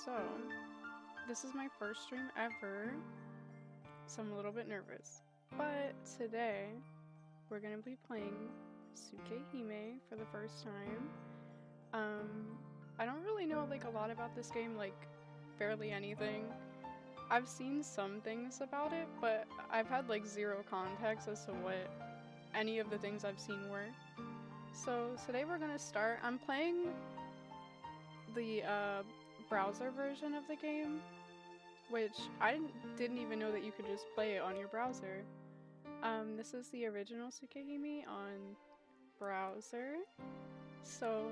So, this is my first stream ever, so I'm a little bit nervous. But today, we're gonna be playing Tsukihime for the first time. I don't really know a lot about this game, barely anything. I've seen some things about it, but I've had zero context as to what any of the things I've seen were. So today we're gonna start. I'm playing the browser version of the game, which I didn't even know that you could just play it on your browser. This is the original Tsukihime on browser, so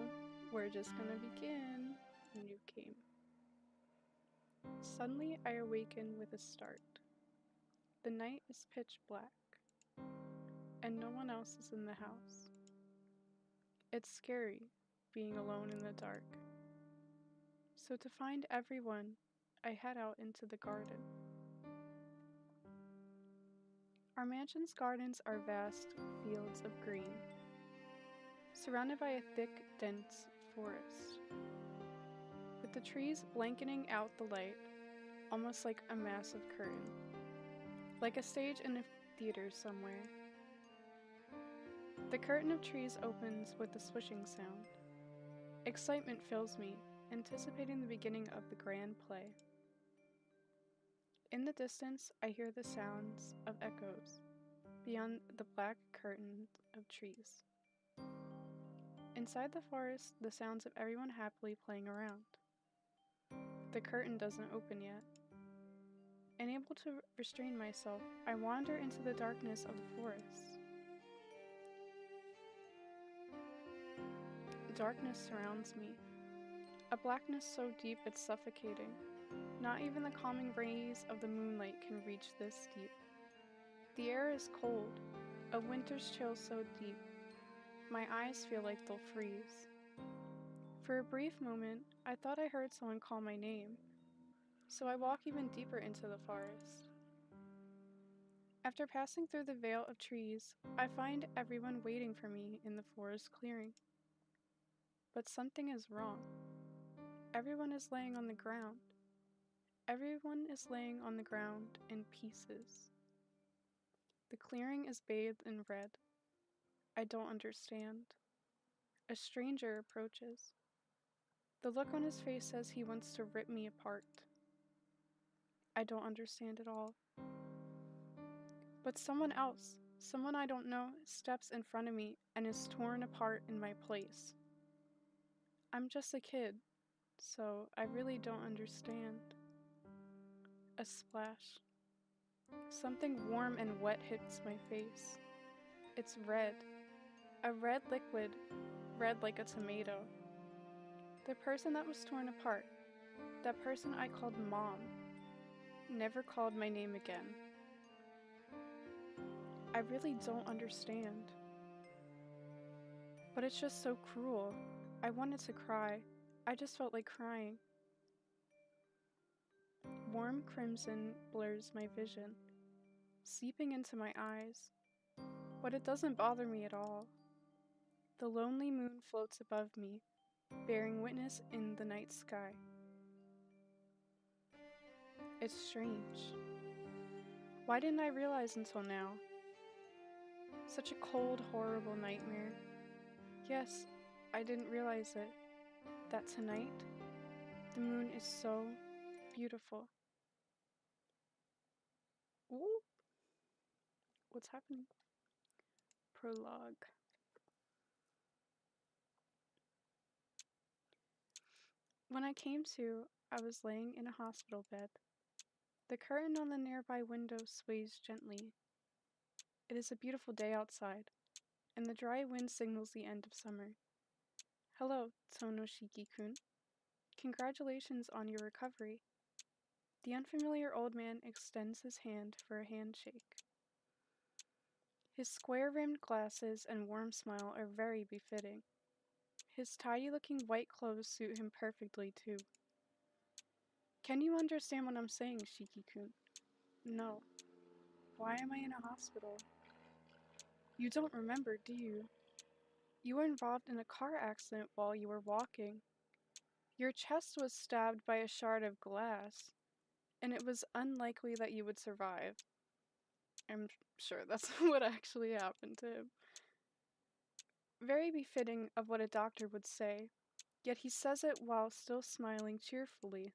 we're just gonna begin. New game. Suddenly I awaken with a start. The night is pitch black, and no one else is in the house. It's scary, being alone in the dark. So to find everyone, I head out into the garden. Our mansion's gardens are vast fields of green, surrounded by a thick, dense forest, with the trees blanketing out the light, almost like a massive curtain, like a stage in a theater somewhere. The curtain of trees opens with a swishing sound. Excitement fills me, anticipating the beginning of the grand play. In the distance, I hear the sounds of echoes beyond the black curtain of trees. Inside the forest, the sounds of everyone happily playing around. The curtain doesn't open yet. Unable to restrain myself, I wander into the darkness of the forest. Darkness surrounds me, a blackness so deep it's suffocating. Not even the calming rays of the moonlight can reach this deep. The air is cold, a winter's chill so deep, my eyes feel like they'll freeze. For a brief moment, I thought I heard someone call my name, so I walk even deeper into the forest. After passing through the veil of trees, I find everyone waiting for me in the forest clearing. But something is wrong. Everyone is laying on the ground. Everyone is laying on the ground in pieces. The clearing is bathed in red. I don't understand. A stranger approaches. The look on his face says he wants to rip me apart. I don't understand at all. But someone else, someone I don't know, steps in front of me and is torn apart in my place. I'm just a kid, so I really don't understand. A splash. Something warm and wet hits my face. It's red. A red liquid, red like a tomato. The person that was torn apart, that person I called Mom, never called my name again. I really don't understand. But it's just so cruel. I wanted to cry. I just felt like crying. Warm crimson blurs my vision, seeping into my eyes. But it doesn't bother me at all. The lonely moon floats above me, bearing witness in the night sky. It's strange. Why didn't I realize until now? Such a cold, horrible nightmare. Yes, I didn't realize it. That tonight, the moon is so beautiful. Ooh, what's happening? Prologue. When I came to, I was laying in a hospital bed. The curtain on the nearby window sways gently. It is a beautiful day outside, and the dry wind signals the end of summer. Hello, Tonoshiki-kun. Congratulations on your recovery. The unfamiliar old man extends his hand for a handshake. His square-rimmed glasses and warm smile are very befitting. His tidy-looking white clothes suit him perfectly, too. Can you understand what I'm saying, Shiki-kun? No. Why am I in a hospital? You don't remember, do you? You were involved in a car accident while you were walking. Your chest was stabbed by a shard of glass, and it was unlikely that you would survive. I'm sure that's what actually happened to him. Very befitting of what a doctor would say, yet he says it while still smiling cheerfully.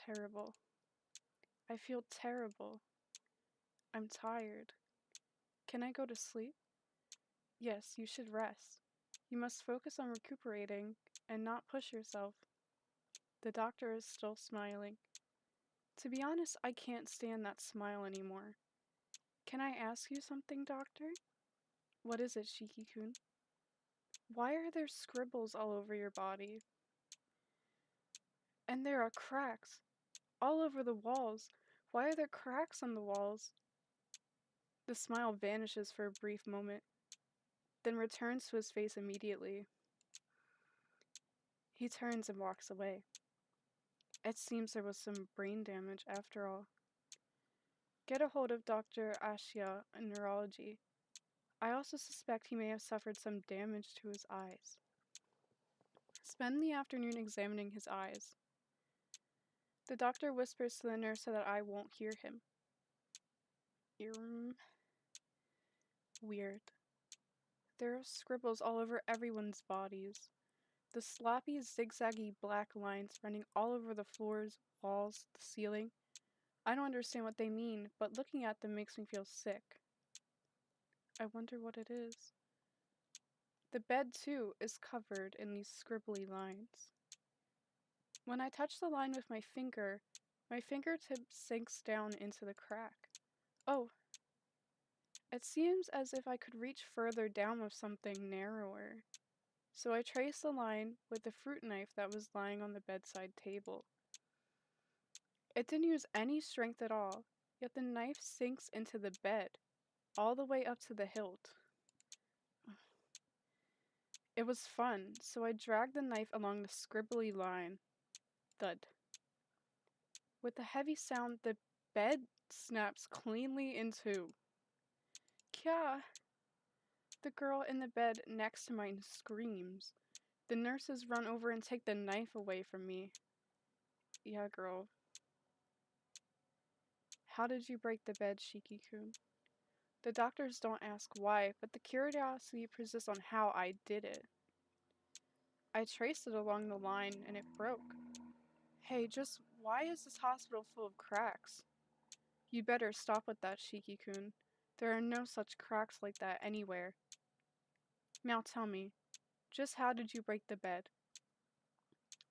Terrible. I feel terrible. I'm tired. Can I go to sleep? Yes, you should rest. You must focus on recuperating and not push yourself. The doctor is still smiling. To be honest, I can't stand that smile anymore. Can I ask you something, doctor? What is it, Shiki-kun? Why are there scribbles all over your body? And there are cracks all over the walls. Why are there cracks on the walls? The smile vanishes for a brief moment, then returns to his face immediately. He turns and walks away. It seems there was some brain damage after all. Get a hold of Dr. Ashia in neurology. I also suspect he may have suffered some damage to his eyes. Spend the afternoon examining his eyes. The doctor whispers to the nurse so that I won't hear him. Weird. There are scribbles all over everyone's bodies. The sloppy, zigzaggy black lines running all over the floors, walls, the ceiling. I don't understand what they mean, but looking at them makes me feel sick. I wonder what it is. The bed, too, is covered in these scribbly lines. When I touch the line with my fingertip sinks down into the crack. Oh, it seems as if I could reach further down with something narrower. So I trace the line with the fruit knife that was lying on the bedside table. It didn't use any strength at all, yet the knife sinks into the bed, all the way up to the hilt. It was fun, so I dragged the knife along the scribbly line. Thud. With a heavy sound, the bed snaps cleanly in two. Kya! The girl in the bed next to mine screams. The nurses run over and take the knife away from me. Yeah, girl. How did you break the bed, Shiki-kun? The doctors don't ask why, but the curiosity persists on how I did it. I traced it along the line and it broke. Hey, just why is this hospital full of cracks? You better stop with that, Shiki-kun. There are no such cracks like that anywhere. Now tell me, just how did you break the bed?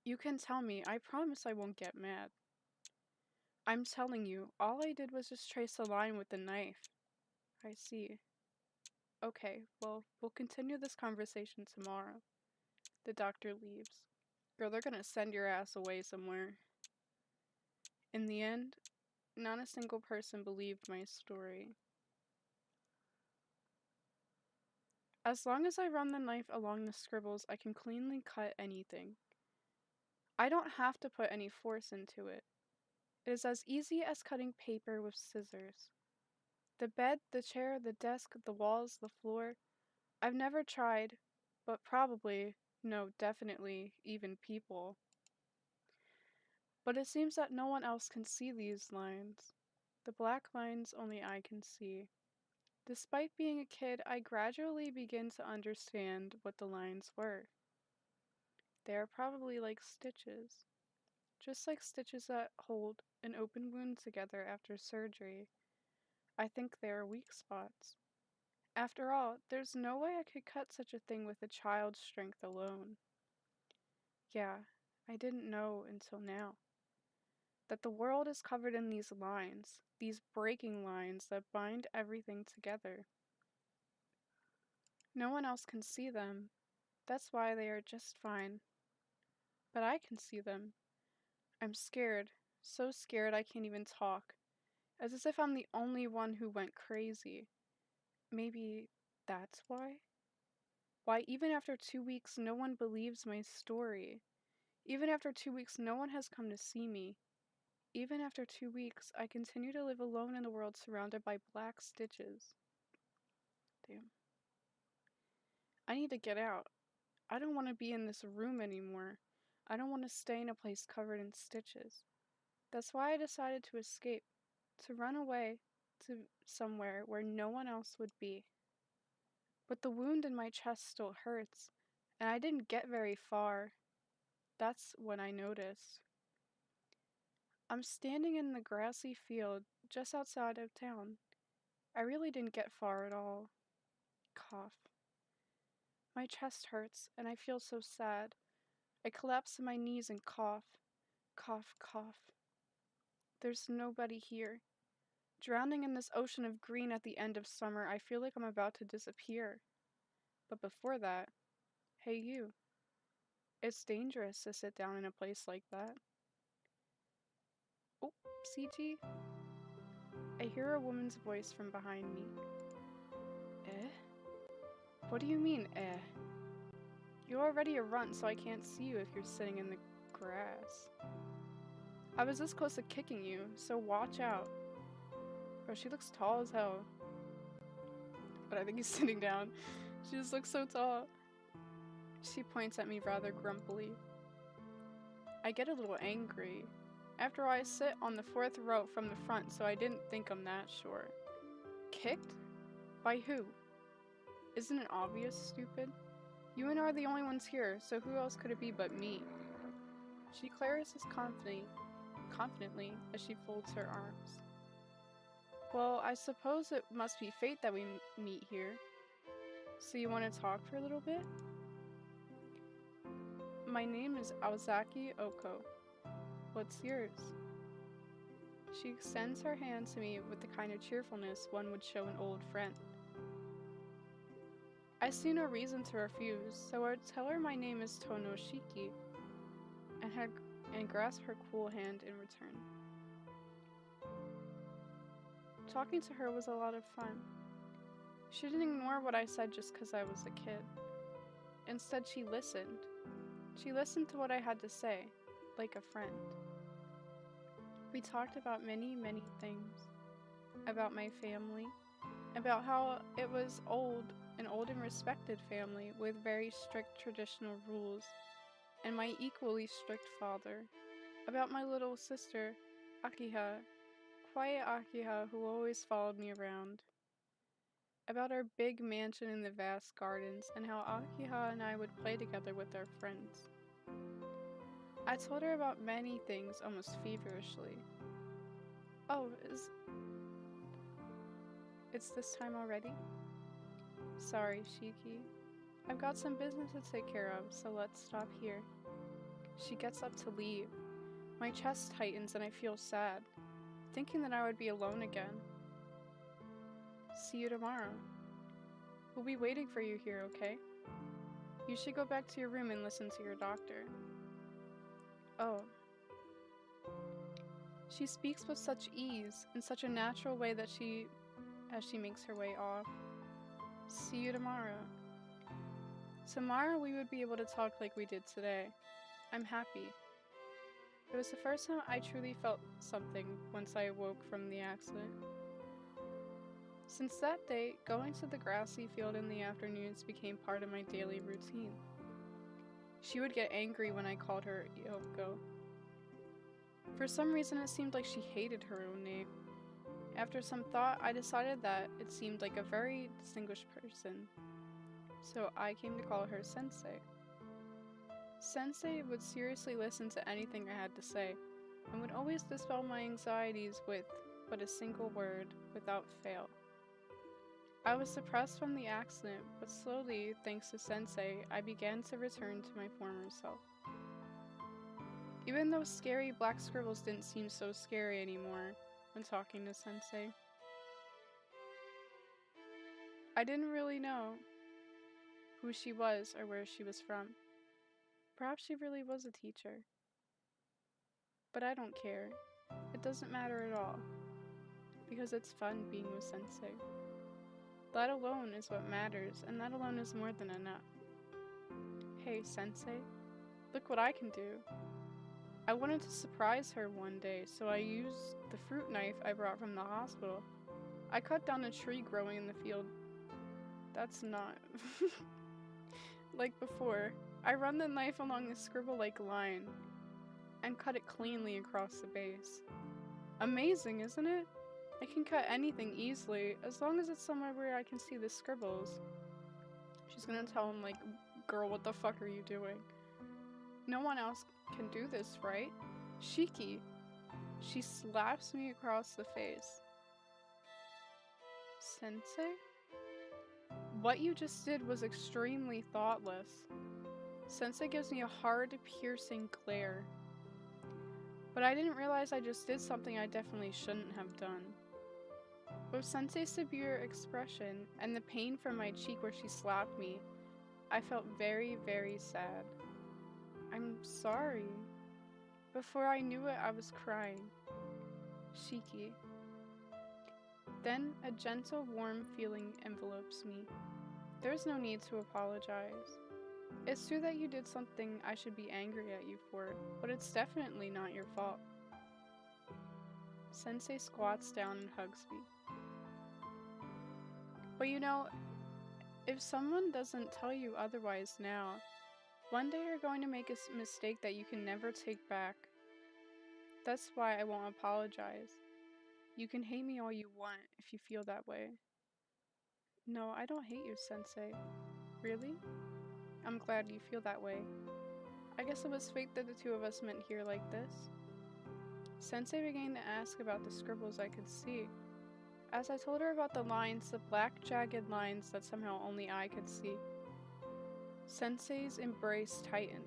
You can tell me, I promise I won't get mad. I'm telling you, all I did was just trace a line with the knife. I see. Okay, well, we'll continue this conversation tomorrow. The doctor leaves. Girl, they're gonna send your ass away somewhere. In the end, not a single person believed my story. As long as I run the knife along the scribbles, I can cleanly cut anything. I don't have to put any force into it. It is as easy as cutting paper with scissors. The bed, the chair, the desk, the walls, the floor. I've never tried, but probably, no, definitely, even people. But it seems that no one else can see these lines. The black lines only I can see. Despite being a kid, I gradually begin to understand what the lines were. They are probably like stitches. Just like stitches that hold an open wound together after surgery. I think they are weak spots. After all, there's no way I could cut such a thing with a child's strength alone. Yeah, I didn't know until now that the world is covered in these lines, these breaking lines that bind everything together. No one else can see them. That's why they are just fine. But I can see them. I'm scared, so scared I can't even talk, as if I'm the only one who went crazy. Maybe that's why? Why, even after 2 weeks, no one believes my story. Even after 2 weeks, no one has come to see me. Even after 2 weeks, I continue to live alone in the world surrounded by black stitches. Damn. I need to get out. I don't want to be in this room anymore. I don't want to stay in a place covered in stitches. That's why I decided to escape, to run away to somewhere where no one else would be. But the wound in my chest still hurts, and I didn't get very far. That's when I noticed. I'm standing in the grassy field just outside of town. I really didn't get far at all. Cough. My chest hurts, and I feel so sad. I collapse to my knees and cough. Cough, cough. There's nobody here. Drowning in this ocean of green at the end of summer, I feel like I'm about to disappear. But before that, hey you, it's dangerous to sit down in a place like that. Oh, CG? I hear a woman's voice from behind me. Eh? What do you mean, eh? You're already a runt, so I can't see you if you're sitting in the grass. I was this close to kicking you, so watch out. Bro, she looks tall as hell. But I think he's sitting down. She just looks so tall. She points at me rather grumpily. I get a little angry. After all, I sit on the 4th row from the front, so I didn't think I'm that short. Kicked? By who? Isn't it obvious, stupid? You and I are the only ones here, so who else could it be but me? She clarises confidently as she folds her arms. Well, I suppose it must be fate that we meet here. So you want to talk for a little bit? My name is Aozaki Oko. What's yours? She extends her hand to me with the kind of cheerfulness one would show an old friend. I see no reason to refuse, so I tell her my name is Tonoshiki, and grasp her cool hand in return. Talking to her was a lot of fun. She didn't ignore what I said just because I was a kid. Instead, she listened. She listened to what I had to say, like a friend. We talked about many, many things. About my family, about how it was an old and respected family with very strict traditional rules, and my equally strict father. About my little sister, Akiha, quiet Akiha who always followed me around. About our big mansion in the vast gardens, and how Akiha and I would play together with our friends. I told her about many things almost feverishly. Oh, it's this time already? Sorry, Shiki. I've got some business to take care of, so let's stop here. She gets up to leave. My chest tightens and I feel sad, thinking that I would be alone again. See you tomorrow. We'll be waiting for you here, okay? You should go back to your room and listen to your doctor. Oh. She speaks with such ease, in such a natural way that as she makes her way off. See you tomorrow. Tomorrow we would be able to talk like we did today. I'm happy. It was the first time I truly felt something once I awoke from the accident. Since that day, going to the grassy field in the afternoons became part of my daily routine. She would get angry when I called her Yoko. For some reason, it seemed like she hated her own name. After some thought, I decided that it seemed like a very distinguished person, so I came to call her Sensei. Sensei would seriously listen to anything I had to say, and would always dispel my anxieties with but a single word, without fail. I was suppressed from the accident, but slowly, thanks to Sensei, I began to return to my former self. Even though scary black scribbles didn't seem so scary anymore when talking to Sensei. I didn't really know who she was or where she was from. Perhaps she really was a teacher. But I don't care. It doesn't matter at all. Because it's fun being with Sensei. That alone is what matters, and that alone is more than enough. Hey, Sensei, look what I can do. I wanted to surprise her one day, so I used the fruit knife I brought from the hospital. I cut down a tree growing in the field. That's not like before. I run the knife along the scribble-like line and cut it cleanly across the base. Amazing, isn't it? I can cut anything easily, as long as it's somewhere where I can see the scribbles. She's gonna tell him, like, girl, what the fuck are you doing? No one else can do this, right? Shiki. She slaps me across the face. Sensei? What you just did was extremely thoughtless. Sensei gives me a hard, piercing glare. But I didn't realize I just did something I definitely shouldn't have done. With Sensei's severe expression and the pain from my cheek where she slapped me, I felt very, very sad. I'm sorry. Before I knew it, I was crying. Shiki. Then a gentle, warm feeling envelopes me. There's no need to apologize. It's true that you did something I should be angry at you for, but it's definitely not your fault. Sensei squats down and hugs me. But you know, if someone doesn't tell you otherwise now, one day you're going to make a mistake that you can never take back. That's why I won't apologize. You can hate me all you want if you feel that way. No, I don't hate you, Sensei. Really? I'm glad you feel that way. I guess it was fate that the two of us met here like this. Sensei began to ask about the scribbles I could see. As I told her about the lines, the black jagged lines that somehow only I could see, Sensei's embrace tightened.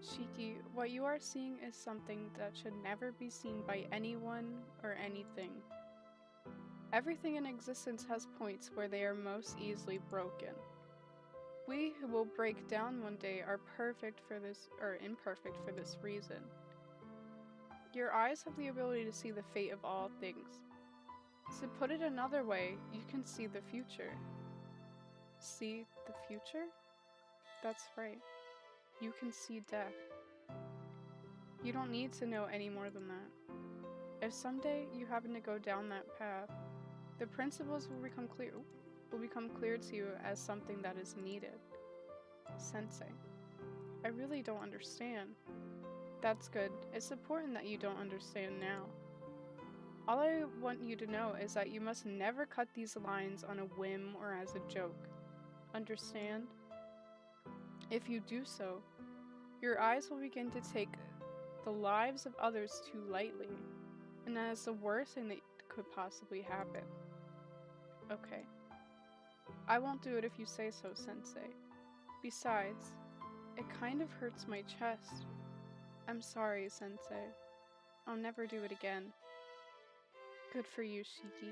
Shiki, what you are seeing is something that should never be seen by anyone or anything. Everything in existence has points where they are most easily broken. We who will break down one day are perfect for this, or imperfect for this reason. Your eyes have the ability to see the fate of all things. To put it another way, you can see the future. See the future? That's right. You can see death. You don't need to know any more than that. If someday you happen to go down that path, the principles will become clear to you as something that is needed. Sensei, I really don't understand. That's good. It's important that you don't understand now. All I want you to know is that you must never cut these lines on a whim or as a joke. Understand? If you do so, your eyes will begin to take the lives of others too lightly, and that is the worst thing that could possibly happen. Okay. I won't do it if you say so, Sensei. Besides, it kind of hurts my chest. I'm sorry, Sensei. I'll never do it again. Good for you, Shiki.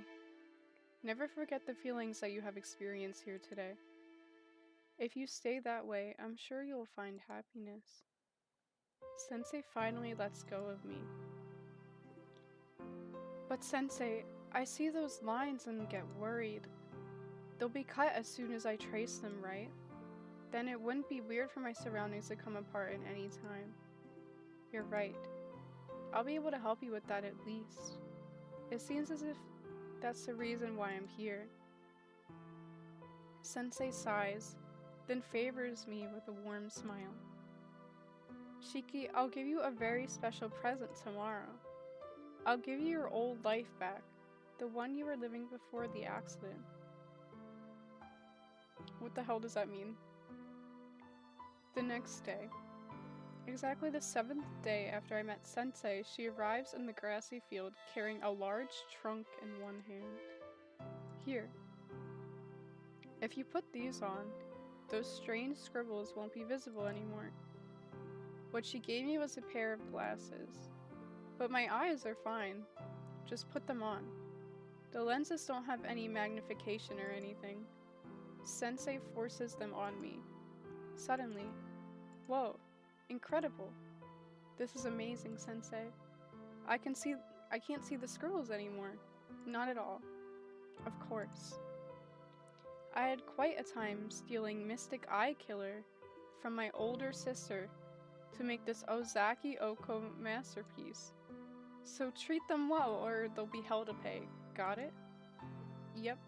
Never forget the feelings that you have experienced here today. If you stay that way, I'm sure you'll find happiness. Sensei finally lets go of me. But Sensei, I see those lines and get worried. They'll be cut as soon as I trace them, right? Then it wouldn't be weird for my surroundings to come apart at any time. You're right. I'll be able to help you with that at least. It seems as if that's the reason why I'm here. Sensei sighs, then favors me with a warm smile. Shiki, I'll give you a very special present tomorrow. I'll give you your old life back, the one you were living before the accident. What the hell does that mean? The next day. Exactly the 7th day after I met Sensei, she arrives in the grassy field carrying a large trunk in one hand. Here. If you put these on, those strange scribbles won't be visible anymore. What she gave me was a pair of glasses. But my eyes are fine. Just put them on. The lenses don't have any magnification or anything. Sensei forces them on me. Suddenly, whoa, incredible. This is amazing, Sensei. I can't see the scribbles anymore. Not at all. Of course. I had quite a time stealing Mystic Eye Killer from my older sister to make this Ozaki Oko masterpiece. So treat them well or they'll be hell to pay. Got it? Yep.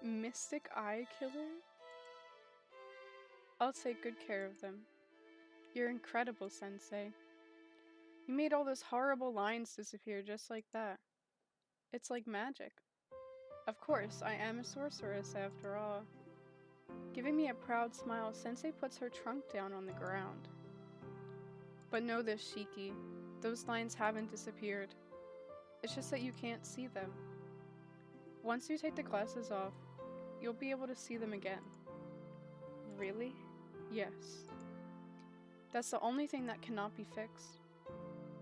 Mystic Eye Killer? I'll take good care of them. You're incredible, Sensei. You made all those horrible lines disappear just like that. It's like magic. Of course, I am a sorceress after all. Giving me a proud smile, Sensei puts her trunk down on the ground. But know this, Shiki. Those lines haven't disappeared. It's just that you can't see them. Once you take the glasses off, you'll be able to see them again. Really? Yes. That's the only thing that cannot be fixed.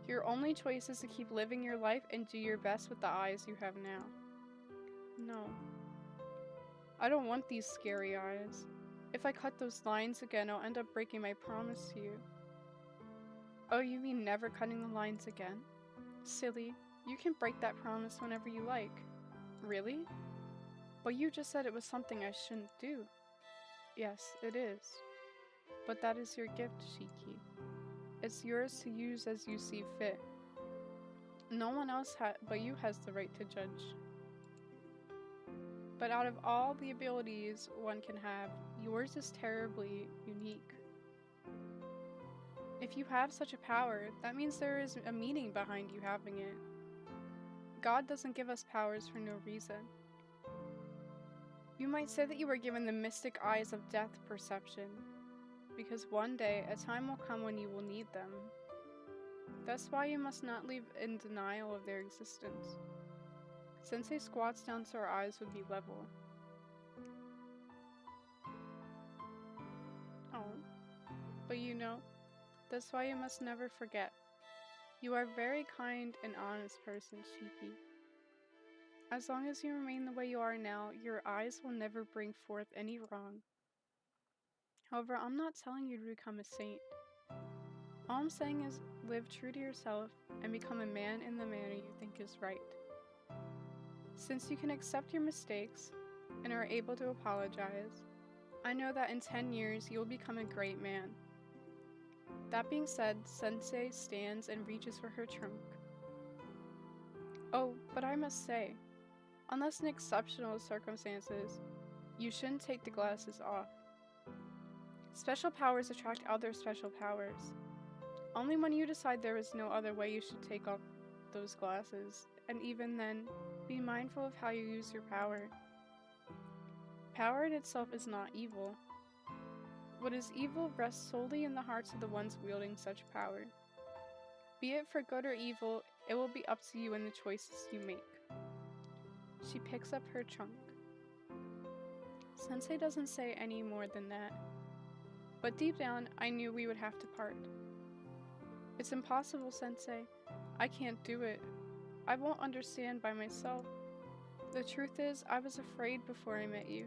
Your only choice is to keep living your life and do your best with the eyes you have now. No. I don't want these scary eyes. If I cut those lines again, I'll end up breaking my promise to you. Oh, you mean never cutting the lines again? Silly, you can break that promise whenever you like. Really? But you just said it was something I shouldn't do. Yes, it is. But that is your gift, Shiki. It's yours to use as you see fit. No one else but you has the right to judge. But out of all the abilities one can have, yours is terribly unique. If you have such a power, that means there is a meaning behind you having it. God doesn't give us powers for no reason. You might say that you were given the mystic eyes of death perception, because one day a time will come when you will need them. That's why you must not live in denial of their existence. Sensei squats down so her eyes would be level. Oh, but you know, that's why you must never forget. You are a very kind and honest person, Shiki. As long as you remain the way you are now, your eyes will never bring forth any wrong. However, I'm not telling you to become a saint. All I'm saying is live true to yourself and become a man in the manner you think is right. Since you can accept your mistakes and are able to apologize, I know that in 10 years you will become a great man. That being said, Sensei stands and reaches for her trunk. Oh, but I must say, unless in exceptional circumstances, you shouldn't take the glasses off. Special powers attract other special powers. Only when you decide there is no other way you should take off those glasses, and even then, be mindful of how you use your power. Power in itself is not evil. What is evil rests solely in the hearts of the ones wielding such power. Be it for good or evil, it will be up to you and the choices you make. She picks up her trunk. Sensei doesn't say any more than that. But deep down, I knew we would have to part. It's impossible, Sensei. I can't do it. I won't understand by myself. The truth is, I was afraid before I met you.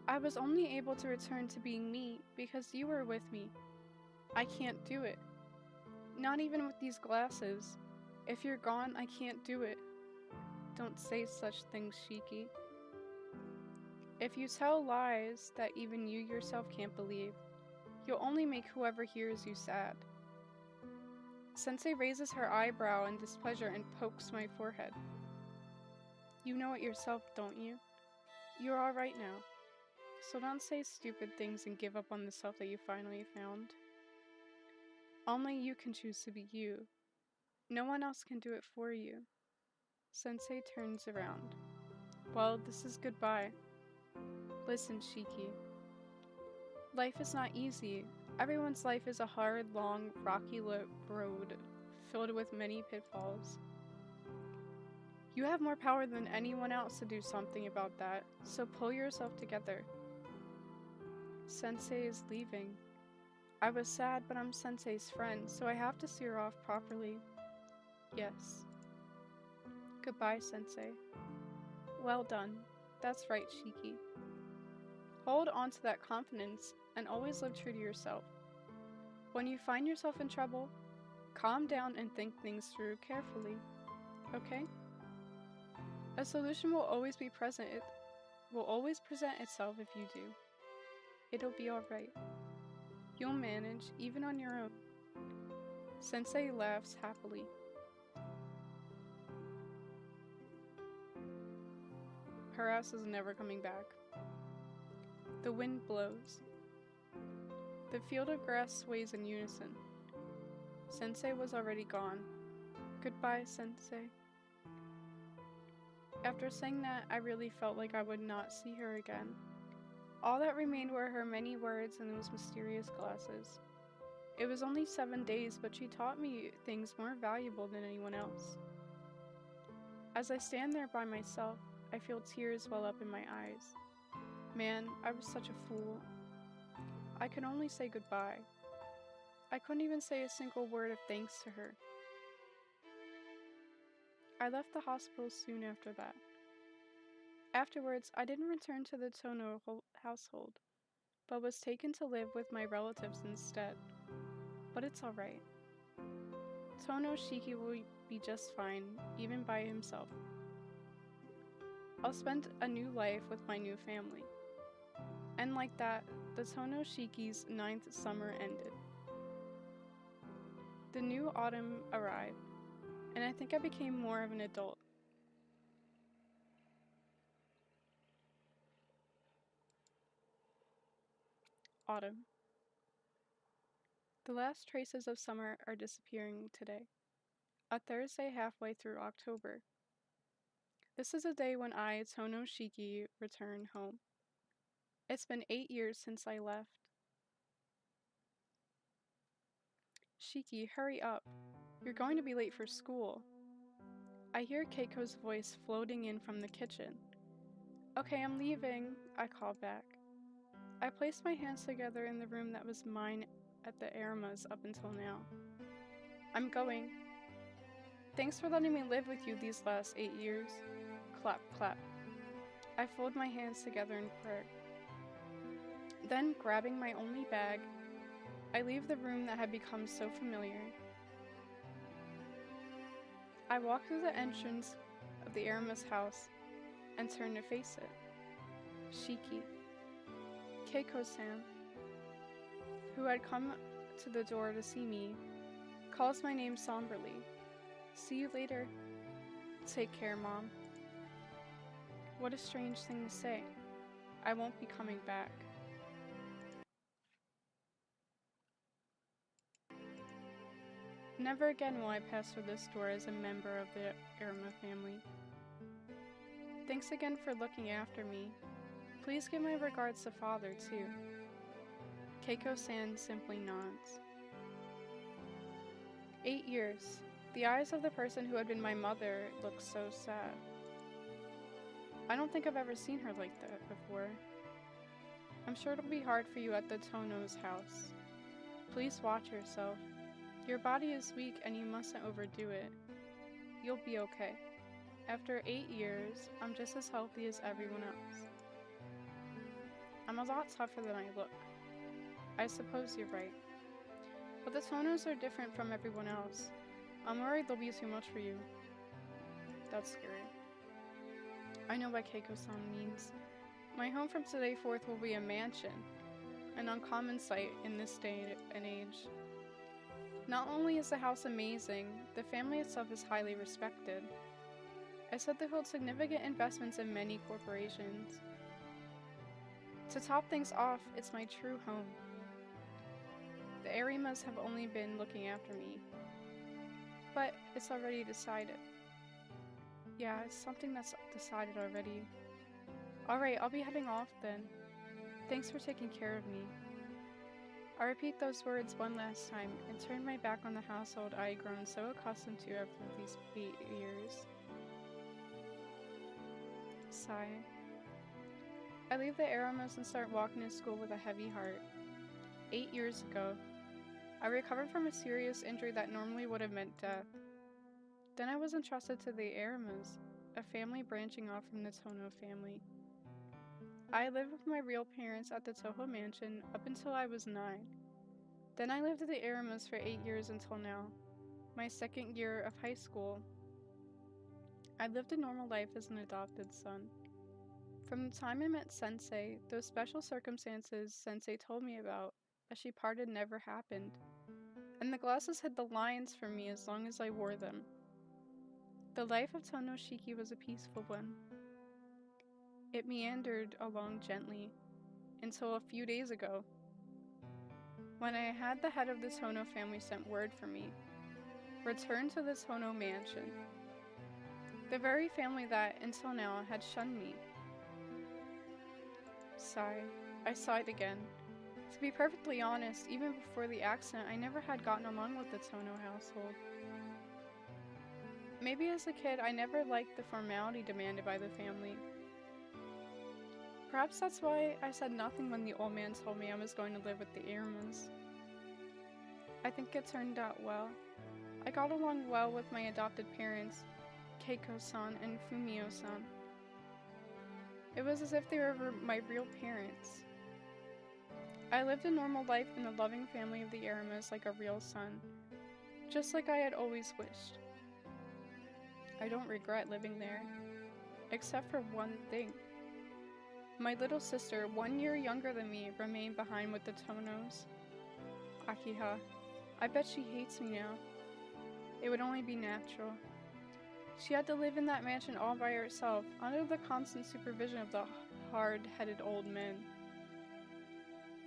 I was only able to return to being me because you were with me. I can't do it. Not even with these glasses. If you're gone, I can't do it. Don't say such things, Shiki. If you tell lies that even you yourself can't believe, you'll only make whoever hears you sad. Sensei raises her eyebrow in displeasure and pokes my forehead. You know it yourself, don't you? You're all right now. So don't say stupid things and give up on the self that you finally found. Only you can choose to be you. No one else can do it for you. Sensei turns around. Well, this is goodbye. Listen, Shiki. Life is not easy. Everyone's life is a hard, long, rocky road filled with many pitfalls. You have more power than anyone else to do something about that, so pull yourself together. Sensei is leaving. I was sad, but I'm Sensei's friend, so I have to see her off properly. Yes. Goodbye, Sensei. Well done. That's right, Shiki. Hold on to that confidence and always live true to yourself. When you find yourself in trouble, calm down and think things through carefully. Okay? A solution will always be present. It will always present itself if you do. It'll be alright. You'll manage, even on your own. Sensei laughs happily. Her ass is never coming back. The wind blows. The field of grass sways in unison. Sensei was already gone. Goodbye, Sensei. After saying that, I really felt like I would not see her again. All that remained were her many words and those mysterious glasses. It was only 7 days, but she taught me things more valuable than anyone else. As I stand there by myself, I feel tears well up in my eyes. Man, I was such a fool. I could only say goodbye. I couldn't even say a single word of thanks to her. I left the hospital soon after that. Afterwards, I didn't return to the Tono household, but was taken to live with my relatives instead. But it's alright. Tono Shiki will be just fine, even by himself. I'll spend a new life with my new family. And like that, the Tono Shiki's 9th summer ended. The new autumn arrived, and I think I became more of an adult. Autumn. The last traces of summer are disappearing today, a Thursday halfway through October. This is a day when I, Tono Shiki, return home. It's been 8 years since I left. Shiki, hurry up. You're going to be late for school. I hear Keiko's voice floating in from the kitchen. Okay, I'm leaving, I call back. I placed my hands together in the room that was mine at the Arimas up until now. I'm going. Thanks for letting me live with you these last 8 years. Clap, clap. I fold my hands together in prayer. Then, grabbing my only bag, I leave the room that had become so familiar. I walk through the entrance of the Arima's house and turn to face it. Shiki. Keiko-san, who had come to the door to see me, calls my name somberly. See you later. Take care, Mom. What a strange thing to say. I won't be coming back. Never again will I pass through this door as a member of the Arima family. Thanks again for looking after me. Please give my regards to Father, too. Keiko-san simply nods. 8 years. The eyes of the person who had been my mother look so sad. I don't think I've ever seen her like that before. I'm sure it'll be hard for you at the Tono's house. Please watch yourself. Your body is weak and you mustn't overdo it. You'll be okay. After 8 years, I'm just as healthy as everyone else. I'm a lot tougher than I look. I suppose you're right. But the Tonos are different from everyone else. I'm worried they'll be too much for you. That's scary. I know what Keiko-san means. My home from today forth will be a mansion, an uncommon sight in this day and age. Not only is the house amazing, the family itself is highly respected. I said they hold significant investments in many corporations. To top things off, it's my true home. The Arimas have only been looking after me, but it's already decided. Yeah, it's something that's decided already. Alright, I'll be heading off then. Thanks for taking care of me. I repeat those words one last time and turn my back on the household I had grown so accustomed to after these 8 years. Sigh. I leave the Arimas and start walking to school with a heavy heart. 8 years ago, I recovered from a serious injury that normally would have meant death. Then I was entrusted to the Arimas, a family branching off from the Tono family. I lived with my real parents at the Toho mansion up until I was 9. Then I lived at the Arimas for 8 years until now, my 2nd year of high school. I lived a normal life as an adopted son. From the time I met Sensei, those special circumstances Sensei told me about as she parted never happened, and the glasses hid the lines for me as long as I wore them. The life of Tono Shiki was a peaceful one. It meandered along gently, until a few days ago. when I had the head of the Tono family sent word for me. Return to the Tono mansion. The very family that, until now, had shunned me. Sigh. I sighed again. To be perfectly honest, even before the accident, I never had gotten along with the Tono household. Maybe as a kid, I never liked the formality demanded by the family. Perhaps that's why I said nothing when the old man told me I was going to live with the Irmas. I think it turned out well. I got along well with my adopted parents, Keiko-san and Fumio-san. It was as if they were my real parents. I lived a normal life in the loving family of the Irmas like a real son, just like I had always wished. I don't regret living there, except for one thing. My little sister, 1 year younger than me, remained behind with the Tonos. Akiha. I bet she hates me now. It would only be natural. She had to live in that mansion all by herself, under the constant supervision of the hard-headed old men.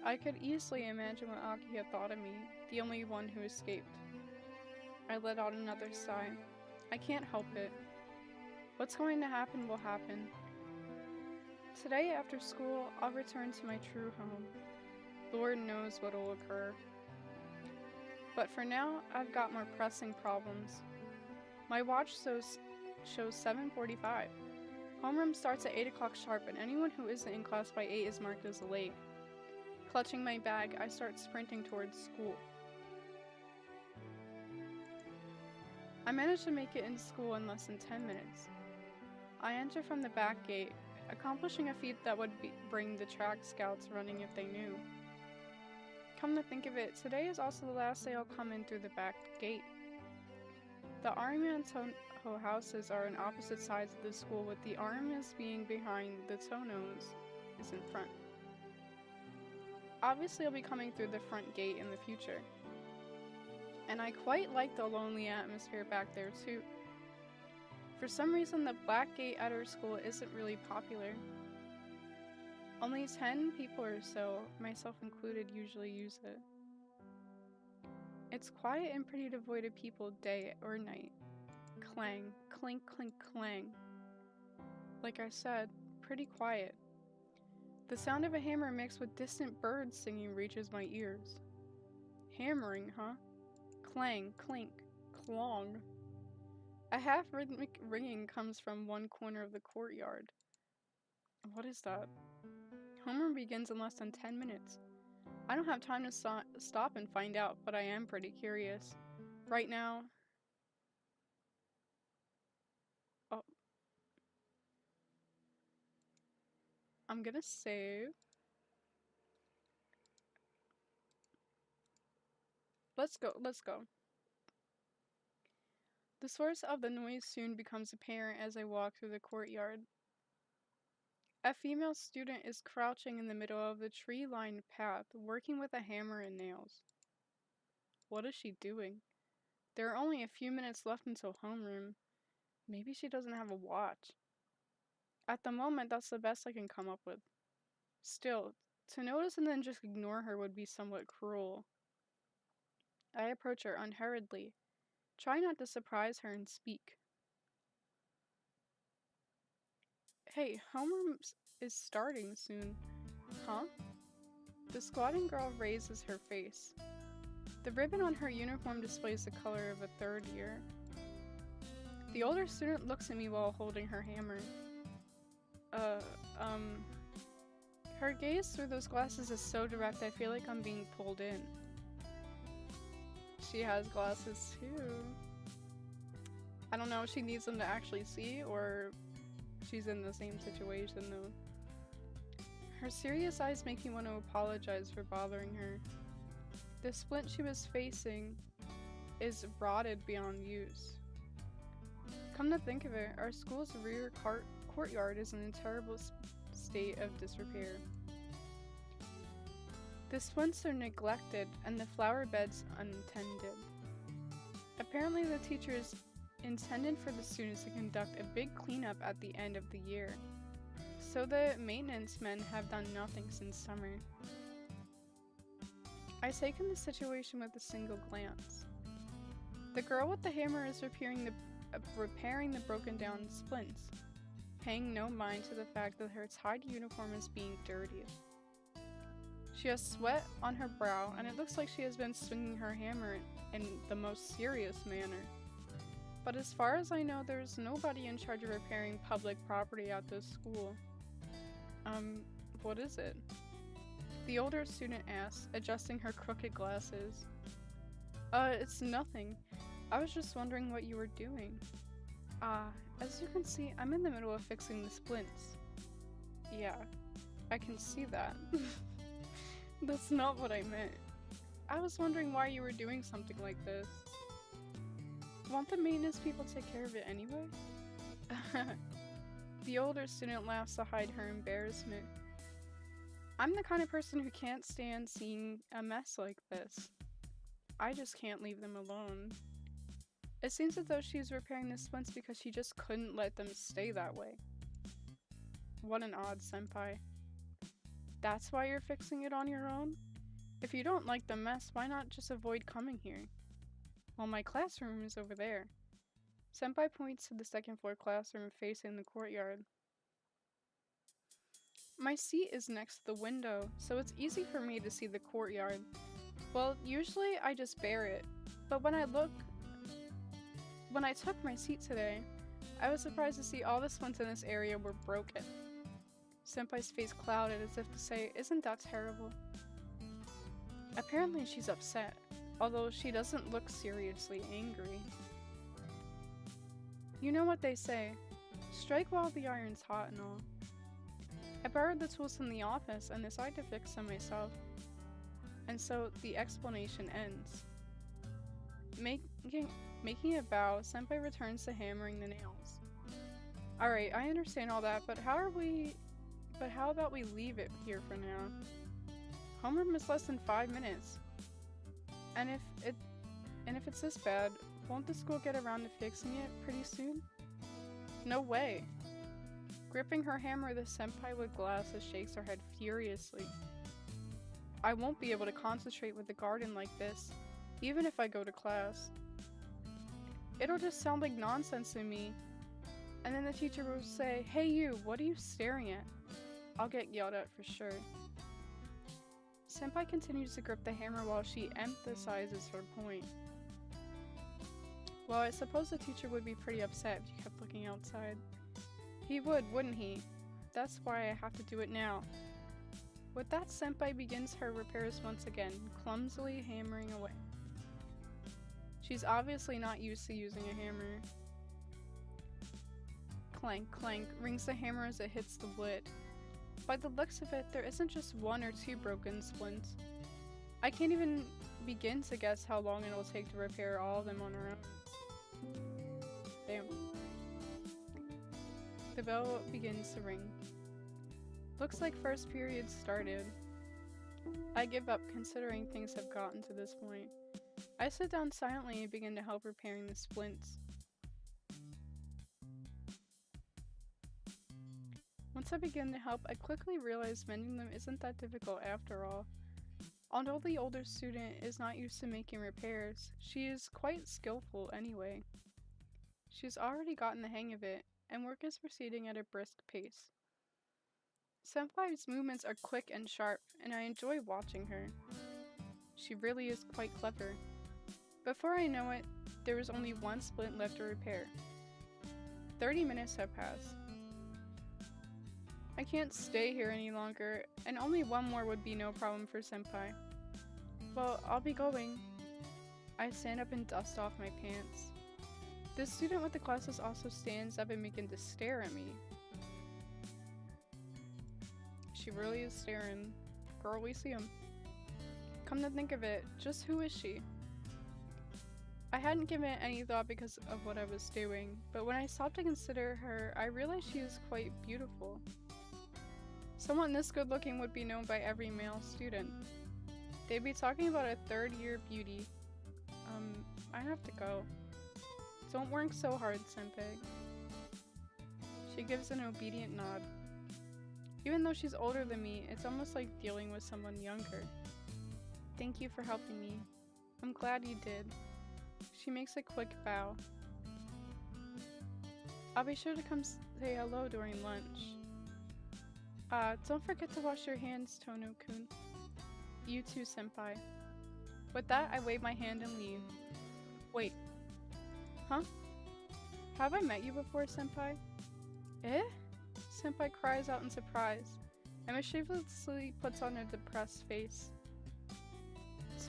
I could easily imagine what Akiha thought of me, the only one who escaped. I let out another sigh. I can't help it. What's going to happen will happen. Today, after school, I'll return to my true home. Lord knows what'll occur. But for now, I've got more pressing problems. My watch shows 7:45. Homeroom starts at 8 o'clock sharp, and anyone who isn't in class by 8 is marked as late. Clutching my bag, I start sprinting towards school. I manage to make it into school in less than 10 minutes. I enter from the back gate, accomplishing a feat that would bring the track scouts running if they knew. Come to think of it, today is also the last day I'll come in through the back gate. The Arima and Toho houses are on opposite sides of the school, with the Arimas being behind, the Tonos is in front. Obviously I'll be coming through the front gate in the future. And I quite like the lonely atmosphere back there too. For some reason, the black gate at our school isn't really popular. Only 10 people or so, myself included, usually use it. It's quiet and pretty devoid of people day or night. Clang, clink, clink, clang. Like I said, pretty quiet. The sound of a hammer mixed with distant birds singing reaches my ears. Hammering, huh? Clang, clink, clong. A half-rhythmic ringing comes from one corner of the courtyard. What is that? Homeroom begins in less than 10 minutes. I don't have time to stop and find out, but I am pretty curious. Right now... Oh. I'm gonna save. Let's go. The source of the noise soon becomes apparent as I walk through the courtyard. A female student is crouching in the middle of the tree-lined path, working with a hammer and nails. What is she doing? There are only a few minutes left until homeroom. Maybe she doesn't have a watch. At the moment, that's the best I can come up with. Still, to notice and then just ignore her would be somewhat cruel. I approach her unhurriedly, try not to surprise her and speak. Hey, homeroom is starting soon. Huh? The squatting girl raises her face. The ribbon on her uniform displays the color of a third year. The older student looks at me while holding her hammer. Her gaze through those glasses is so direct I feel like I'm being pulled in. She has glasses too. I don't know if she needs them to actually see or she's in the same situation though. Her serious eyes make me want to apologize for bothering her. The splint she was facing is rotted beyond use. Come to think of it, our school's rear courtyard is in a terrible state of disrepair. The splints are neglected and the flower beds untended. Apparently the teachers intended for the students to conduct a big cleanup at the end of the year, so the maintenance men have done nothing since summer. I take in the situation with a single glance. The girl with the hammer is repairing the broken down splints, paying no mind to the fact that her tied uniform is being dirtied. She has sweat on her brow, and it looks like she has been swinging her hammer in the most serious manner. But as far as I know, there's nobody in charge of repairing public property at this school. What is it? The older student asks, adjusting her crooked glasses. It's nothing. I was just wondering what you were doing. As you can see, I'm in the middle of fixing the splints. Yeah, I can see that. That's not what I meant. I was wondering why you were doing something like this. Won't the maintenance people take care of it anyway? The older student laughs to hide her embarrassment. I'm the kind of person who can't stand seeing a mess like this. I just can't leave them alone. It seems as though she's repairing the splints because she just couldn't let them stay that way. What an odd senpai. That's why you're fixing it on your own? If you don't like the mess, why not just avoid coming here? Well, my classroom is over there. Senpai points to the second floor classroom facing the courtyard. My seat is next to the window, so it's easy for me to see the courtyard. Well, usually I just bear it, but when I took my seat today, I was surprised to see all the splints in this area were broken. Senpai's face clouded as if to say, isn't that terrible? Apparently she's upset, although she doesn't look seriously angry. You know what they say, strike while the iron's hot and all. I borrowed the tools from the office and decided to fix them myself. And so the explanation ends. Making a bow, Senpai returns to hammering the nails. Alright, I understand all that, but how about we leave it here for now? Homeroom is less than 5 minutes. And if it's this bad, won't the school get around to fixing it pretty soon? No way. Gripping her hammer, the senpai with glasses shakes her head furiously. I won't be able to concentrate with the garden like this, even if I go to class. It'll just sound like nonsense to me. And then the teacher will say, hey you, what are you staring at? I'll get yelled at for sure. Senpai continues to grip the hammer while she emphasizes her point. Well, I suppose the teacher would be pretty upset if you kept looking outside. He would, wouldn't he? That's why I have to do it now. With that, Senpai begins her repairs once again, clumsily hammering away. She's obviously not used to using a hammer. Clank, clank, rings the hammer as it hits the wood. By the looks of it, there isn't just 1 or 2 broken splints. I can't even begin to guess how long it'll take to repair all of them on her own. Damn. The bell begins to ring. Looks like first period started. I give up considering things have gotten to this point. I sit down silently and begin to help repairing the splints. Once I begin to help, I quickly realize mending them isn't that difficult after all. Although the older student is not used to making repairs, she is quite skillful anyway. She's already gotten the hang of it, and work is proceeding at a brisk pace. Senpai's movements are quick and sharp, and I enjoy watching her. She really is quite clever. Before I know it, there is only 1 splint left to repair. 30 minutes have passed. I can't stay here any longer, and only 1 more would be no problem for Senpai. Well, I'll be going. I stand up and dust off my pants. The student with the glasses also stands up and begins to stare at me. She really is staring. Girl, we see him. Come to think of it, just who is she? I hadn't given it any thought because of what I was doing, but when I stopped to consider her, I realized she is quite beautiful. Someone this good looking would be known by every male student. They'd be talking about a 3rd-year beauty. I have to go. Don't work so hard, senpai. She gives an obedient nod. Even though she's older than me, it's almost like dealing with someone younger. Thank you for helping me. I'm glad you did. She makes a quick bow. I'll be sure to come say hello during lunch. Don't forget to wash your hands, Tono-kun. You too, senpai. With that, I wave my hand and leave. Wait. Huh? Have I met you before, senpai? Eh? Senpai cries out in surprise, and mischievously puts on a depressed face.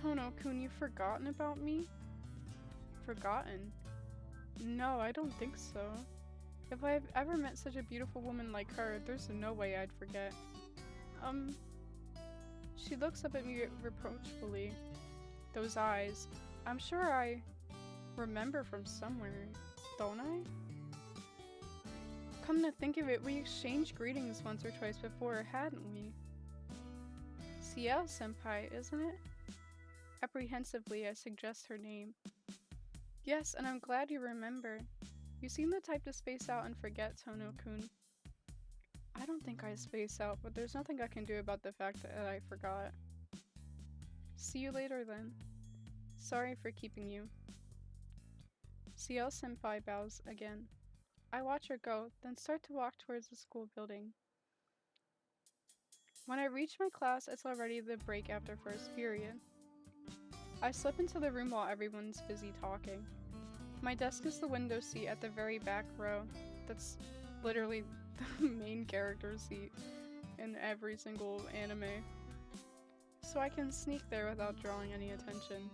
Tono-kun, you've forgotten about me? Forgotten? No, I don't think so. If I've ever met such a beautiful woman like her, there's no way I'd forget. She looks up at me reproachfully. Those eyes. I'm sure I remember from somewhere, don't I? Come to think of it, we exchanged greetings once or twice before, hadn't we? CL-senpai, isn't it? Apprehensively, I suggest her name. Yes, and I'm glad you remember. You seem the type to space out and forget, Tono-kun. I don't think I space out, but there's nothing I can do about the fact that I forgot. See you later then. Sorry for keeping you. CL-senpai bows again. I watch her go, then start to walk towards the school building. When I reach my class, it's already the break after first period. I slip into the room while everyone's busy talking. My desk is the window seat at the very back row. That's literally the main character seat in every single anime. So I can sneak there without drawing any attention.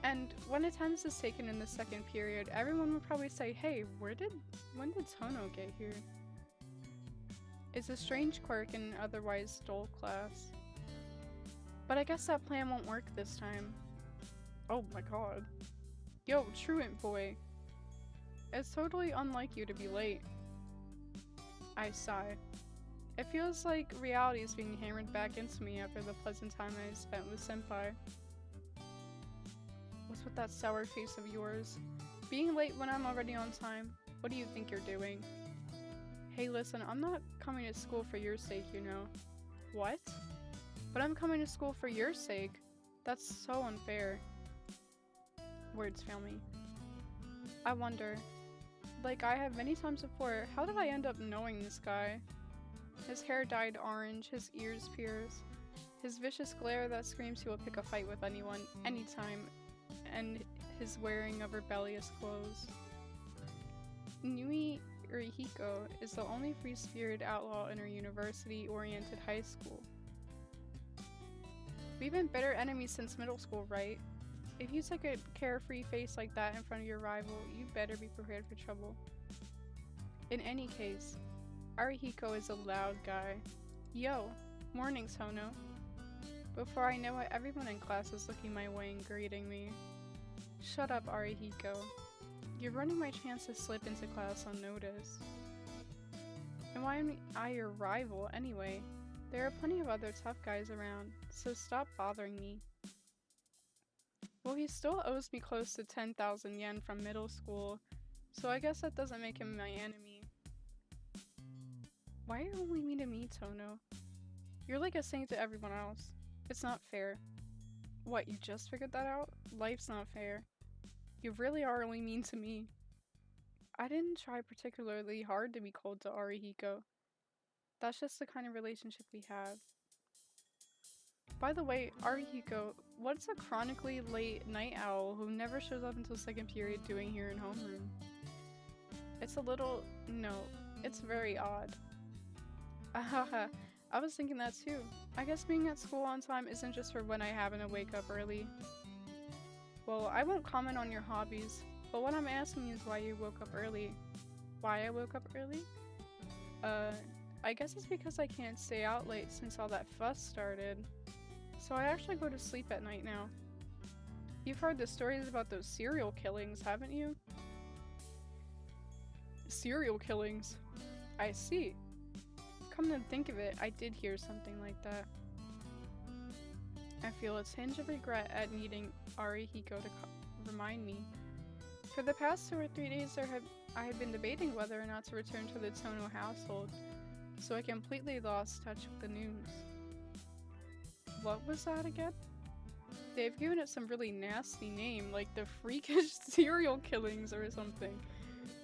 And when attendance is taken in the second period, everyone would probably say, hey, when did Tono get here? It's a strange quirk in an otherwise dull class. But I guess that plan won't work this time. Oh my god. Yo, truant boy. It's totally unlike you to be late. I sigh. It feels like reality is being hammered back into me after the pleasant time I spent with senpai. What's with that sour face of yours? Being late when I'm already on time? What do you think you're doing? Hey listen, I'm not coming to school for your sake, you know. What? But I'm coming to school for your sake. That's so unfair. Words fail me. I wonder, like I have many times before, how did I end up knowing this guy? His hair dyed orange, his ears pierced, his vicious glare that screams he will pick a fight with anyone, anytime, and his wearing of rebellious clothes. Nui Urihiko is the only free-spirited outlaw in her university-oriented high school. We've been bitter enemies since middle school, right? If you take a carefree face like that in front of your rival, you better be prepared for trouble. In any case, Arihiko is a loud guy. Yo, morning Tono. Before I know it, everyone in class is looking my way and greeting me. Shut up, Arihiko. You're running my chance to slip into class unnoticed. And why am I your rival anyway? There are plenty of other tough guys around, so stop bothering me. Well, he still owes me close to 10,000 yen from middle school, so I guess that doesn't make him my enemy. Why are you only mean to me, Tono? You're like a saint to everyone else. It's not fair. What, you just figured that out? Life's not fair. You really are only mean to me. I didn't try particularly hard to be cold to Arihiko. That's just the kind of relationship we have. By the way, Arihiko, what's a chronically late night owl who never shows up until second period doing here in homeroom? It's a little… no, it's very odd. Ahaha, I was thinking that too. I guess being at school on time isn't just for when I happen to wake up early. Well, I won't comment on your hobbies, but what I'm asking is why you woke up early. Why I woke up early? I guess it's because I can't stay out late since all that fuss started. So I actually go to sleep at night now. You've heard the stories about those serial killings, haven't you? Serial killings? I see. Come to think of it, I did hear something like that. I feel a tinge of regret at needing Arihiko to remind me. For the past 2 or 3 days I had been debating whether or not to return to the Tono household, so I completely lost touch with the news. What was that again? They've given it some really nasty name, like the freakish serial killings or something.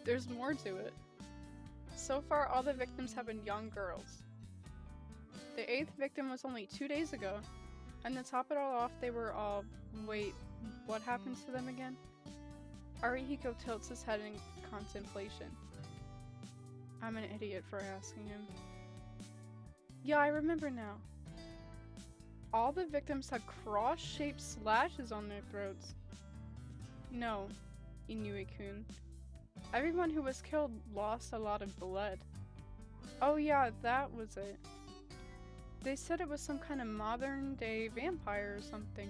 There's more to it. So far, all the victims have been young girls. The 8th victim was only 2 days ago, and to top it all off, they were all— wait, what happened to them again? Arihiko tilts his head in contemplation. I'm an idiot for asking him. Yeah, I remember now. All the victims had cross-shaped slashes on their throats. No, Inoue-kun. Everyone who was killed lost a lot of blood. Oh yeah, that was it. They said it was some kind of modern-day vampire or something.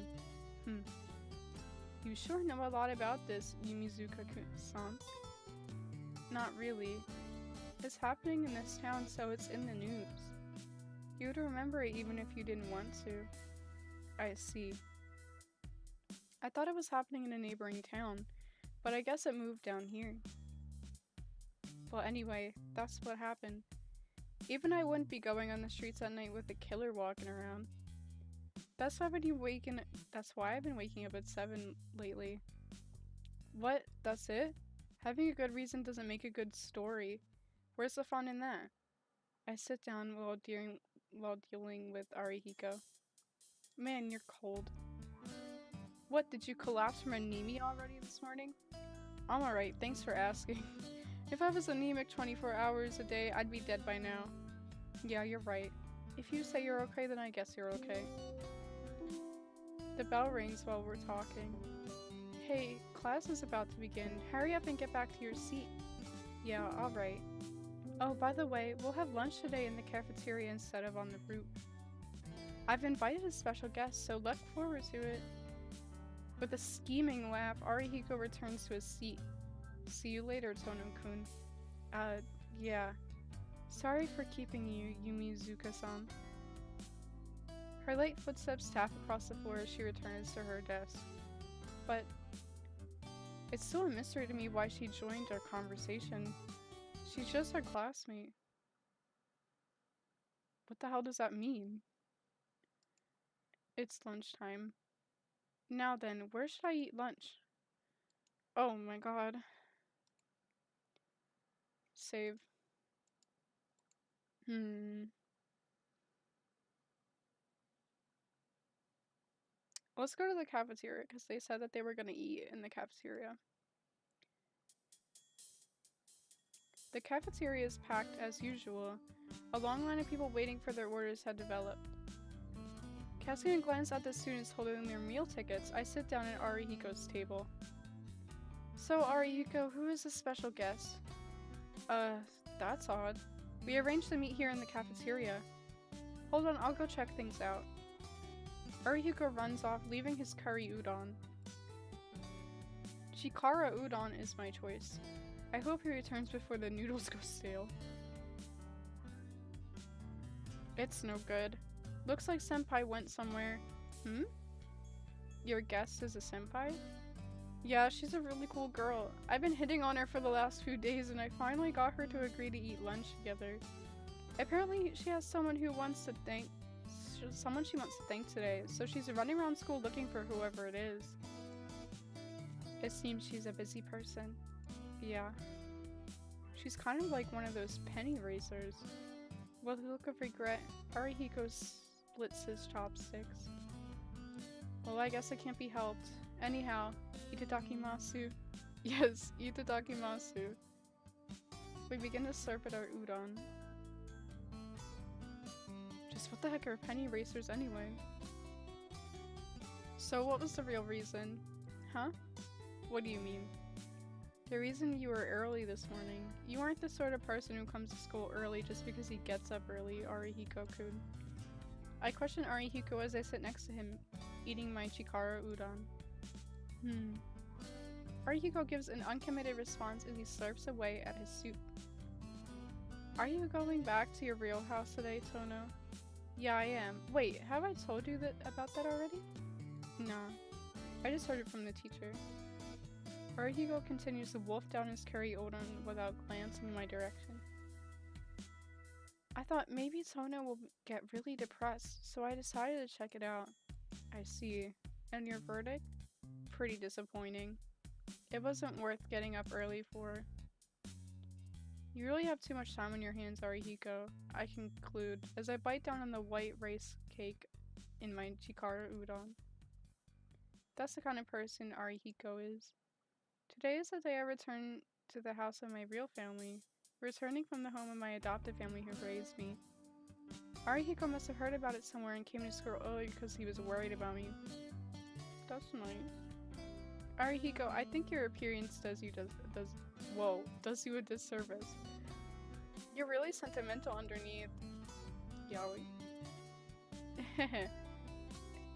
You sure know a lot about this, Yumizuka-san. Not really. It's happening in this town, so it's in the news. You would remember it even if you didn't want to. I see. I thought it was happening in a neighboring town, but I guess it moved down here. Well, anyway, that's what happened. Even I wouldn't be going on the streets at night with a killer walking around. That's why I've been waking up at 7 lately. What? That's it? Having a good reason doesn't make a good story. Where's the fun in that? I sit down while dealing with Arihiko. Man, you're cold. What, did you collapse from anemia already this morning? I'm alright, thanks for asking. If I was anemic 24 hours a day, I'd be dead by now. Yeah, you're right. If you say you're okay, then I guess you're okay. The bell rings while we're talking. Hey, class is about to begin. Hurry up and get back to your seat. Yeah, alright. Oh, by the way, we'll have lunch today in the cafeteria instead of on the roof. I've invited a special guest, so look forward to it. With a scheming laugh, Arihiko returns to his seat. See you later, Tono-kun. Yeah. Sorry for keeping you, Yumizuka-san. Her light footsteps tap across the floor as she returns to her desk. But it's still a mystery to me why she joined our conversation. She's just our classmate. What the hell does that mean? It's lunchtime. Now then, where should I eat lunch? Oh my god. Save. Let's go to the cafeteria, because they said that they were gonna eat in the cafeteria. The cafeteria is packed as usual. A long line of people waiting for their orders had developed. Casting a glance at the students holding their meal tickets, I sit down at Arihiko's table. So Arihiko, who is this special guest? That's odd. We arranged to meet here in the cafeteria. Hold on, I'll go check things out. Arihiko runs off, leaving his curry udon. Chikara udon is my choice. I hope he returns before the noodles go stale. It's no good. Looks like senpai went somewhere. Your guest is a senpai? Yeah, she's a really cool girl. I've been hitting on her for the last few days and I finally got her to agree to eat lunch together. Apparently, she has someone she wants to thank today, so she's running around school looking for whoever it is. It seems she's a busy person. Yeah. She's kind of like one of those penny racers. With a look of regret, Arihiko splits his chopsticks. Well, I guess it can't be helped. Anyhow, itadakimasu. Yes, itadakimasu. We begin to slurp at our udon. Just what the heck are penny racers anyway? So what was the real reason? Huh? What do you mean? The reason you were early this morning. You aren't the sort of person who comes to school early just because he gets up early, Arihiko-kun. I question Arihiko as I sit next to him, eating my Chikara udon. Arihiko gives an uncommitted response as he slurps away at his soup. Are you going back to your real house today, Tono? Yeah, I am. Wait, have I told you about that already? Nah. I just heard it from the teacher. Arihiko continues to wolf down his curry udon without glancing in my direction. I thought maybe Tono will get really depressed, so I decided to check it out. I see. And your verdict? Pretty disappointing. It wasn't worth getting up early for. You really have too much time on your hands, Arihiko, I conclude, as I bite down on the white rice cake in my chikara udon. That's the kind of person Arihiko is. Today is the day I return to the house of my real family, returning from the home of my adopted family who raised me. Arihiko must have heard about it somewhere and came to school early because he was worried about me. That's nice. Arihiko, I think your appearance does you a disservice. You're really sentimental underneath. Yaoi.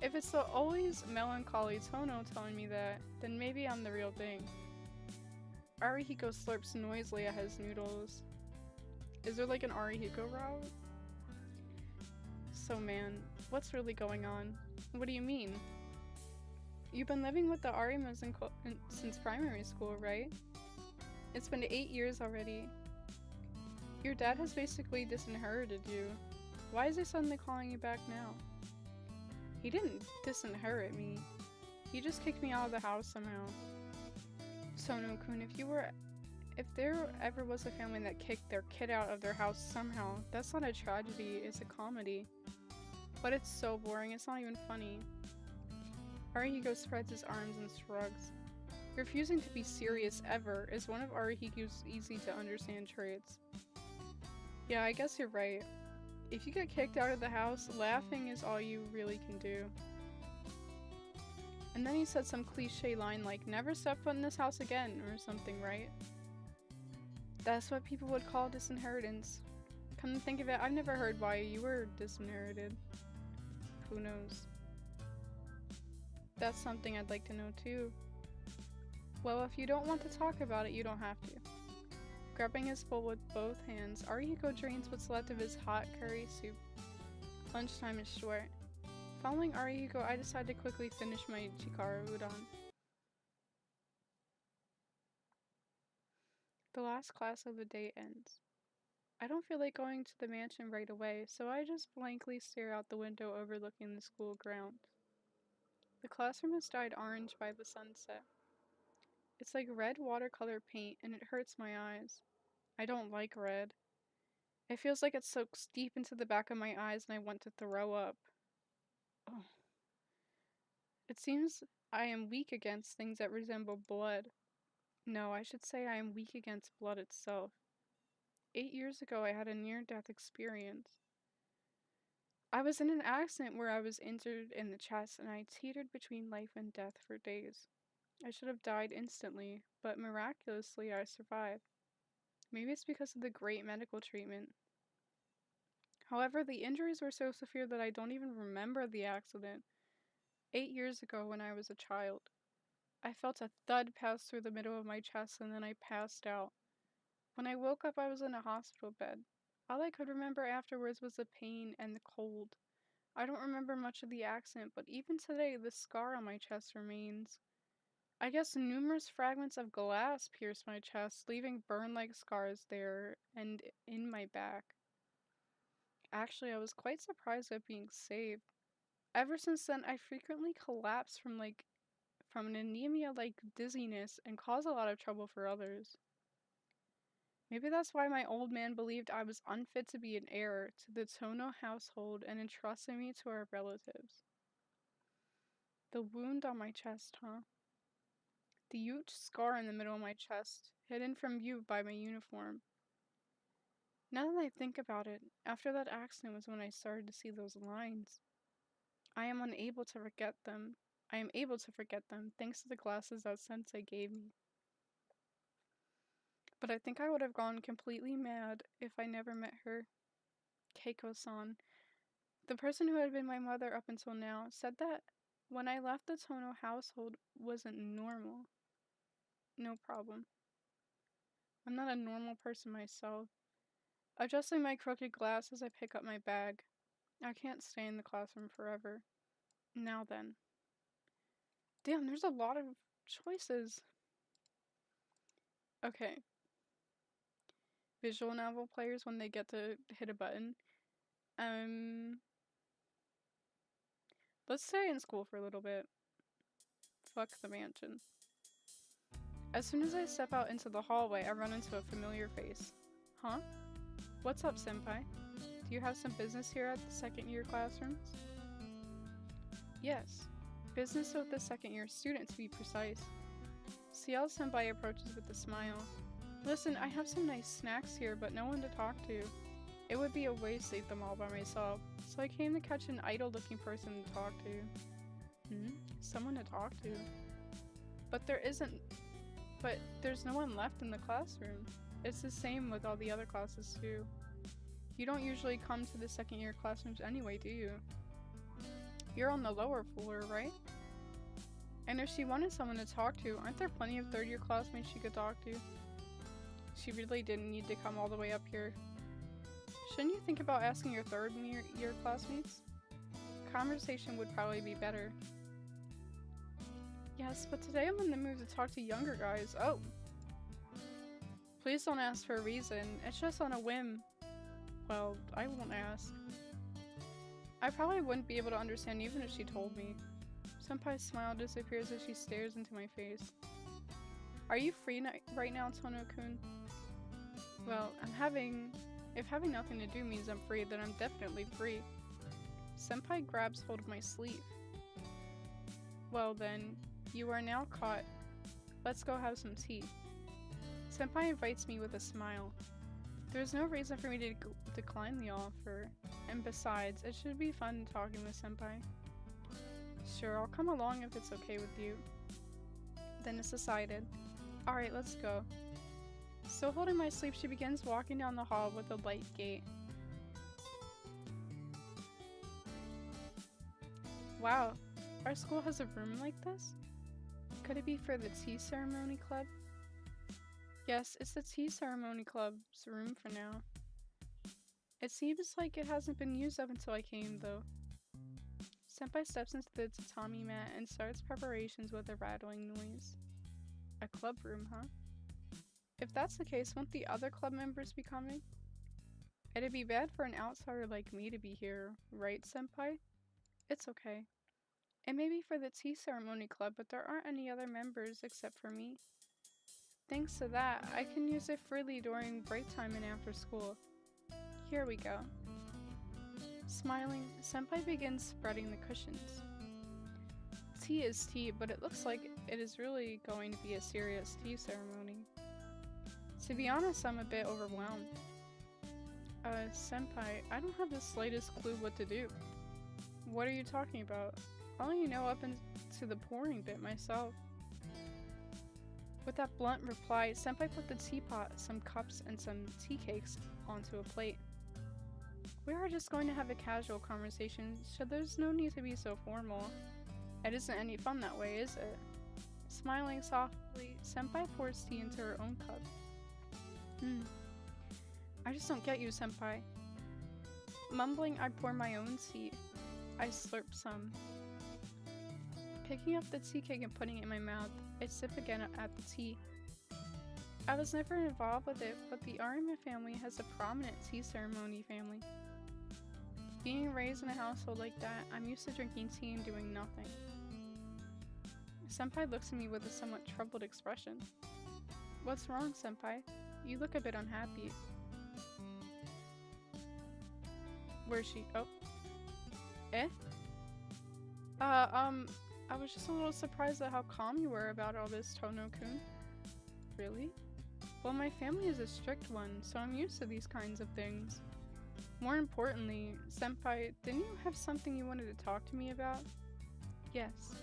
If it's the always melancholy Tono telling me that, then maybe I'm the real thing. Arihiko slurps noisily at his noodles. Is there like an Arihiko route? So man, what's really going on? What do you mean? You've been living with the Arimas since primary school, right? It's been 8 years already. Your dad has basically disinherited you. Why is he suddenly calling you back now? He didn't disinherit me. He just kicked me out of the house somehow. Sono-kun, if there ever was a family that kicked their kid out of their house somehow, that's not a tragedy, it's a comedy. But it's so boring, it's not even funny. Arihiko spreads his arms and shrugs. Refusing to be serious ever is one of Arihiko's easy to understand traits. Yeah, I guess you're right. If you get kicked out of the house, laughing is all you really can do. And then he said some cliche line like, never step foot in this house again, or something, right? That's what people would call disinheritance. Come to think of it, I've never heard why you were disinherited. Who knows? That's something I'd like to know too. Well, if you don't want to talk about it, you don't have to. Grabbing his bowl with both hands, Arihiko drains what's left of his hot curry soup. Lunchtime is short. Following Arihiko, I decide to quickly finish my chikara udon. The last class of the day ends. I don't feel like going to the mansion right away, so I just blankly stare out the window overlooking the school grounds. The classroom is dyed orange by the sunset. It's like red watercolor paint, and it hurts my eyes. I don't like red. It feels like it soaks deep into the back of my eyes and I want to throw up. Oh. It seems I am weak against things that resemble blood. No, I should say I am weak against blood itself. 8 years ago, I had a near-death experience. I was in an accident where I was injured in the chest and I teetered between life and death for days. I should have died instantly, but miraculously I survived. Maybe it's because of the great medical treatment. However, the injuries were so severe that I don't even remember the accident. 8 years ago when I was a child. I felt a thud pass through the middle of my chest and then I passed out. When I woke up, I was in a hospital bed. All I could remember afterwards was the pain and the cold. I don't remember much of the accident, but even today, the scar on my chest remains. I guess numerous fragments of glass pierced my chest, leaving burn-like scars there and in my back. Actually, I was quite surprised at being saved. Ever since then, I frequently collapse from an anemia-like dizziness and cause a lot of trouble for others. Maybe that's why my old man believed I was unfit to be an heir to the Tono household and entrusted me to our relatives. The wound on my chest, huh? The huge scar in the middle of my chest, hidden from view by my uniform. Now that I think about it, after that accident was when I started to see those lines. I am unable to forget them. I am able to forget them thanks to the glasses that Sensei gave me. But I think I would have gone completely mad if I never met her. Keiko-san, the person who had been my mother up until now, said that when I left the Tono household wasn't normal. No problem. I'm not a normal person myself. Adjusting my crooked glass as I pick up my bag. I can't stay in the classroom forever. Now then. Damn, there's a lot of choices. Okay. visual novel players when they get to hit a button. Um, let's stay in school for a little bit. Fuck the mansion. As soon as I step out into the hallway, I run into a familiar face. Huh? What's up, senpai? Do you have some business here at the second year classrooms? Yes. Business with the second year student, to be precise. CL senpai approaches with a smile. Listen, I have some nice snacks here, but no one to talk to. It would be a waste to eat them all by myself, so I came to catch an idle-looking person to talk to. Someone to talk to. But there's no one left in the classroom. It's the same with all the other classes too. You don't usually come to the second year classrooms anyway, do you? You're on the lower floor, right? And if she wanted someone to talk to, aren't there plenty of third year classmates she could talk to? She really didn't need to come all the way up here. Shouldn't you think about asking your third year classmates? Conversation would probably be better. Yes, but today I'm in the mood to talk to younger guys. Oh! Please don't ask for a reason. It's just on a whim. Well, I won't ask. I probably wouldn't be able to understand even if she told me. Senpai's smile disappears as she stares into my face. Are you free right now, Tono-kun? Well, if having nothing to do means I'm free, then I'm definitely free. Senpai grabs hold of my sleeve. Well then, you are now caught. Let's go have some tea. Senpai invites me with a smile. There's no reason for me to decline the offer, and besides, it should be fun talking with Senpai. Sure, I'll come along if it's okay with you. Then it's decided. Alright, let's go. Still holding my sleeve, she begins walking down the hall with a light gait. Wow, our school has a room like this? Could it be for the tea ceremony club? Yes, it's the tea ceremony club's room for now. It seems like it hasn't been used up until I came, though. Senpai steps into the tatami mat and starts preparations with a rattling noise. A club room, huh? If that's the case, won't the other club members be coming? It'd be bad for an outsider like me to be here, right, Senpai? It's okay. It may be for the tea ceremony club, but there aren't any other members except for me. Thanks to that, I can use it freely during break time and after school. Here we go. Smiling, Senpai begins spreading the cushions. Tea is tea, but it looks like it is really going to be a serious tea ceremony. To be honest, I'm a bit overwhelmed. Senpai, I don't have the slightest clue what to do. What are you talking about? I only know up into the pouring bit myself. With that blunt reply, Senpai put the teapot, some cups, and some tea cakes onto a plate. We are just going to have a casual conversation, so there's no need to be so formal. It isn't any fun that way, is it? Smiling softly, Senpai pours tea into her own cup. I just don't get you, Senpai. Mumbling, I pour my own tea. I slurp some. Picking up the tea cake and putting it in my mouth, I sip again at the tea. I was never involved with it, but the Arima family has a prominent tea ceremony family. Being raised in a household like that, I'm used to drinking tea and doing nothing. Senpai looks at me with a somewhat troubled expression. What's wrong, Senpai? You look a bit unhappy. Where's she? Oh. Eh? I was just a little surprised at how calm you were about all this, Tono-kun. Really? Well, my family is a strict one, so I'm used to these kinds of things. More importantly, Senpai, didn't you have something you wanted to talk to me about? Yes.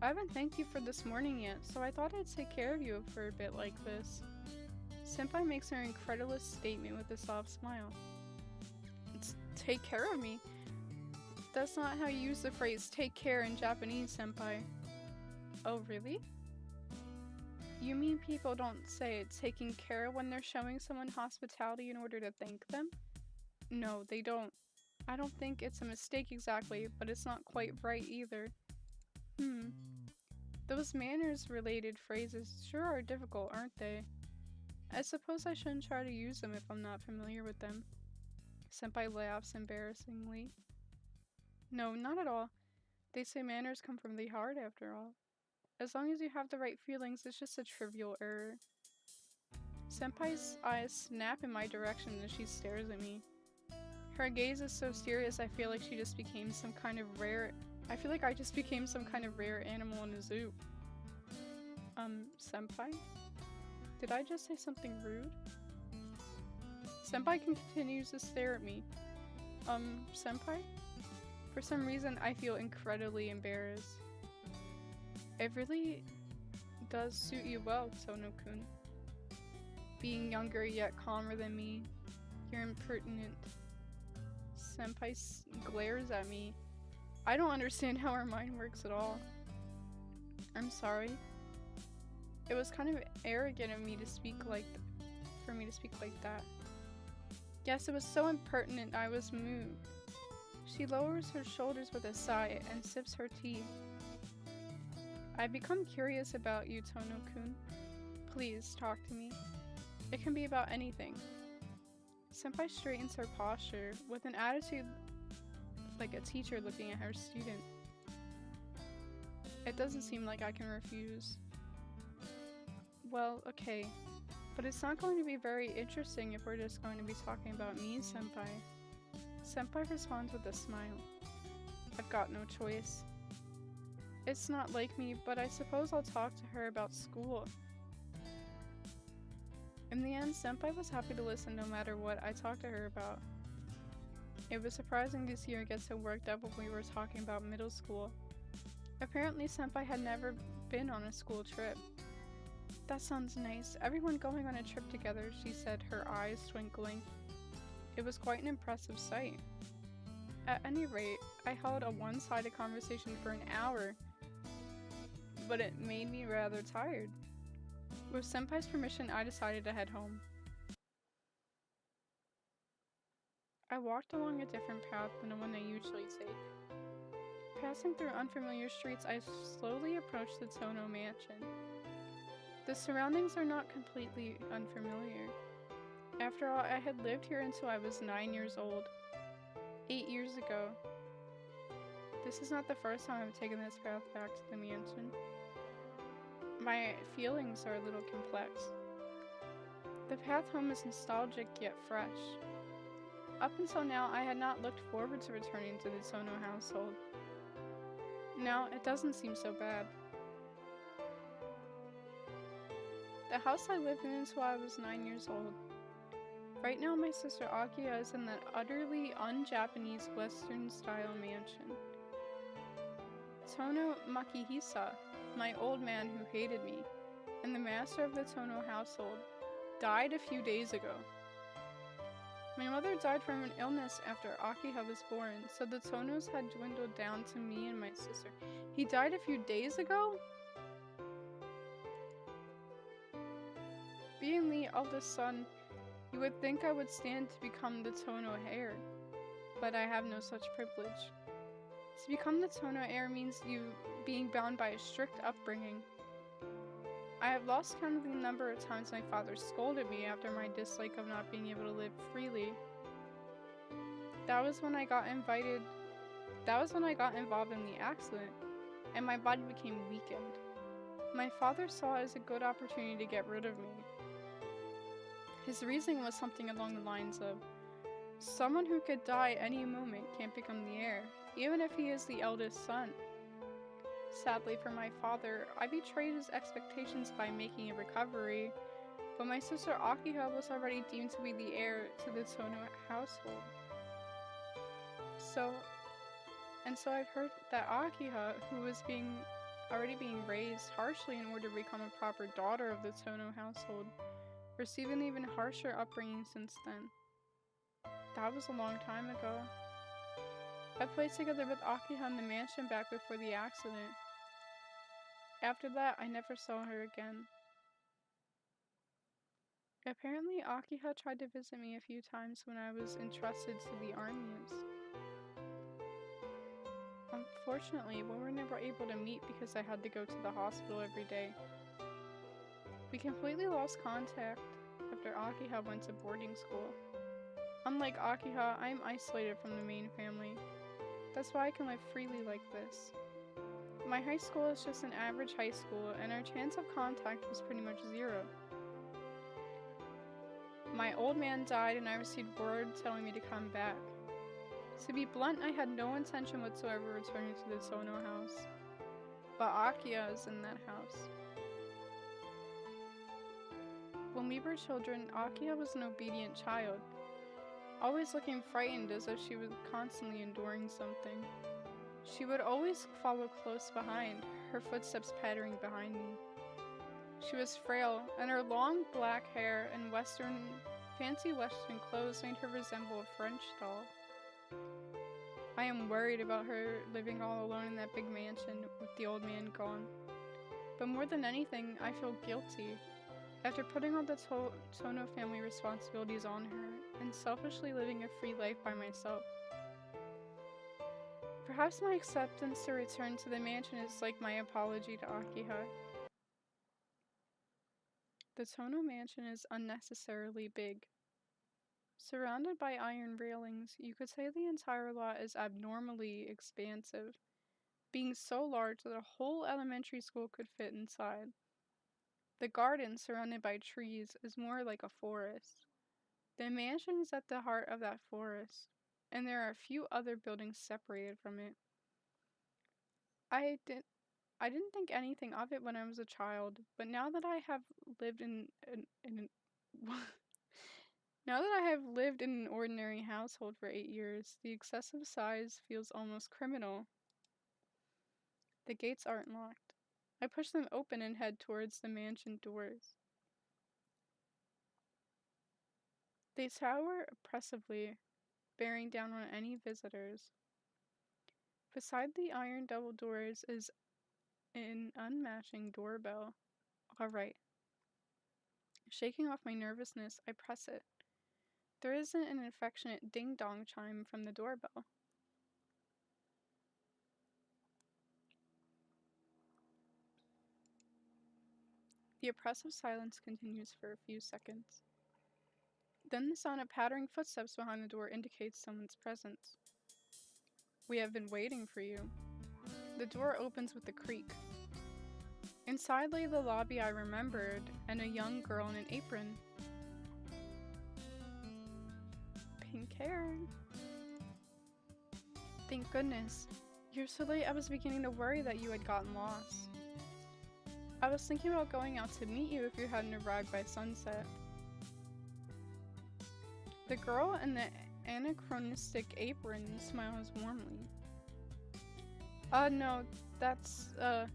I haven't thanked you for this morning yet, so I thought I'd take care of you for a bit like this. Senpai makes her incredulous statement with a soft smile. Take care of me? That's not how you use the phrase take care in Japanese, Senpai. Oh, really? You mean people don't say taking care when they're showing someone hospitality in order to thank them? No, they don't. I don't think it's a mistake exactly, but it's not quite right either. Those manners-related phrases sure are difficult, aren't they? I suppose I shouldn't try to use them if I'm not familiar with them. Senpai laughs embarrassingly. No, not at all. They say manners come from the heart after all. As long as you have the right feelings, it's just a trivial error. Senpai's eyes snap in my direction as she stares at me. Her gaze is so serious I feel like she just became some kind of rare... I feel like I just became some kind of rare animal in a zoo. Senpai? Did I just say something rude? Senpai continues to stare at me. Senpai? For some reason, I feel incredibly embarrassed. It really does suit you well, Tono-kun. Being younger yet calmer than me, you're impertinent. Senpai glares at me. I don't understand how her mind works at all. I'm sorry. It was kind of arrogant of me to speak like that. Yes, it was so impertinent I was moved. She lowers her shoulders with a sigh and sips her tea. I've become curious about you, Tono-kun. Please, talk to me. It can be about anything. Senpai straightens her posture with an attitude like a teacher looking at her student. It doesn't seem like I can refuse. Well, okay. But it's not going to be very interesting if we're just going to be talking about me, Senpai. Senpai responds with a smile. I've got no choice. It's not like me, but I suppose I'll talk to her about school. In the end, Senpai was happy to listen no matter what I talked to her about. It was surprising to see her get so worked up when we were talking about middle school. Apparently, Senpai had never been on a school trip. That sounds nice. Everyone going on a trip together, she said, her eyes twinkling. It was quite an impressive sight. At any rate, I held a one-sided conversation for an hour, but it made me rather tired. With Senpai's permission, I decided to head home. I walked along a different path than the one I usually take. Passing through unfamiliar streets, I slowly approached the Tono mansion. The surroundings are not completely unfamiliar. After all, I had lived here until I was 9 years old. 8 years ago. This is not the first time I've taken this path back to the mansion. My feelings are a little complex. The path home is nostalgic yet fresh. Up until now, I had not looked forward to returning to the Tono household. Now, it doesn't seem so bad. The house I lived in until I was 9 years old. Right now, my sister Akiya is in that utterly un-Japanese Western-style mansion. Tono Makihisa, my old man who hated me, and the master of the Tono household, died a few days ago. My mother died from an illness after Akiha was born, so the Tonos had dwindled down to me and my sister. He died a few days ago? Being the eldest son, you would think I would stand to become the Tono heir, but I have no such privilege. To become the Tono heir means you being bound by a strict upbringing. I have lost count of the number of times my father scolded me after my dislike of not being able to live freely. That was when I got involved in the accident, and my body became weakened. My father saw it as a good opportunity to get rid of me. His reasoning was something along the lines of, someone who could die any moment can't become the heir, even if he is the eldest son. Sadly for my father, I betrayed his expectations by making a recovery, but my sister Akiha was already deemed to be the heir to the Tono household. So I've heard that Akiha, who was already being raised harshly in order to become a proper daughter of the Tono household, received an even harsher upbringing since then. That was a long time ago. I played together with Akiha in the mansion back before the accident. After that, I never saw her again. Apparently, Akiha tried to visit me a few times when I was entrusted to the armies. Unfortunately, we were never able to meet because I had to go to the hospital every day. We completely lost contact. after Akiha went to boarding school. Unlike Akiha, I am isolated from the main family. That's why I can live freely like this. My high school is just an average high school, and our chance of contact was pretty much zero. My old man died and I received word telling me to come back. To be blunt, I had no intention whatsoever returning to the Tono house. But Akiha is in that house. When we were children, Akiha was an obedient child, always looking frightened as if she was constantly enduring something. She would always follow close behind, her footsteps pattering behind me. She was frail, and her long black hair and fancy Western clothes made her resemble a French doll. I am worried about her living all alone in that big mansion with the old man gone. But more than anything, I feel guilty. After putting all the Tono family responsibilities on her, and selfishly living a free life by myself. Perhaps my acceptance to return to the mansion is like my apology to Akiha. The Tono mansion is unnecessarily big. Surrounded by iron railings, you could say the entire lot is abnormally expansive, being so large that a whole elementary school could fit inside. The garden, surrounded by trees, is more like a forest. The mansion is at the heart of that forest, and there are a few other buildings separated from it. I didn't think anything of it when I was a child, but now that I have lived in now that I have lived in an ordinary household for 8 years, the excessive size feels almost criminal. The gates aren't locked. I push them open and head towards the mansion doors. They tower oppressively, bearing down on any visitors. Beside the iron double doors is an unmatching doorbell. Alright. Shaking off my nervousness, I press it. There isn't an affectionate ding-dong chime from the doorbell. The oppressive silence continues for a few seconds. Then the sound of pattering footsteps behind the door indicates someone's presence. We have been waiting for you. The door opens with a creak. Inside lay the lobby I remembered, and a young girl in an apron. Pink hair. Thank goodness. You're so late, I was beginning to worry that you had gotten lost. I was thinking about going out to meet you if you hadn't arrived by sunset. The girl in the anachronistic apron smiles warmly. No, that's, I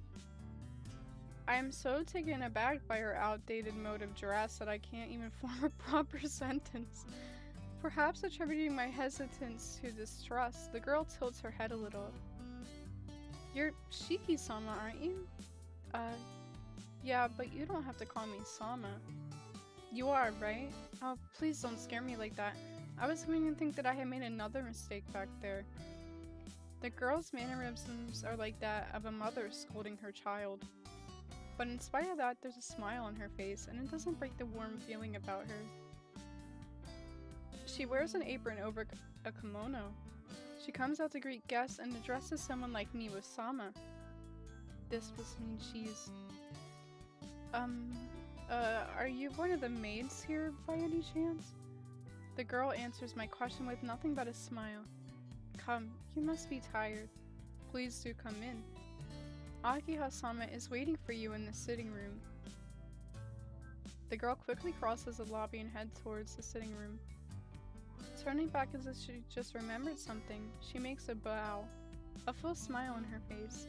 am so taken aback by her outdated mode of dress that I can't even form a proper sentence. Perhaps attributing my hesitance to distrust, the girl tilts her head a little. You're Shiki-sama, aren't you? Yeah, but you don't have to call me Sama. You are, right? Oh, please don't scare me like that. I was beginning to think that I had made another mistake back there. The girl's mannerisms are like that of a mother scolding her child. But in spite of that, there's a smile on her face, and it doesn't break the warm feeling about her. She wears an apron over a kimono. She comes out to greet guests and addresses someone like me with Sama. This must mean she's... are you one of the maids here by any chance? The girl answers my question with nothing but a smile. Come, you must be tired. Please do come in. Akiha-sama is waiting for you in the sitting room. The girl quickly crosses the lobby and heads towards the sitting room. Turning back as if she just remembered something, she makes a bow, a full smile on her face.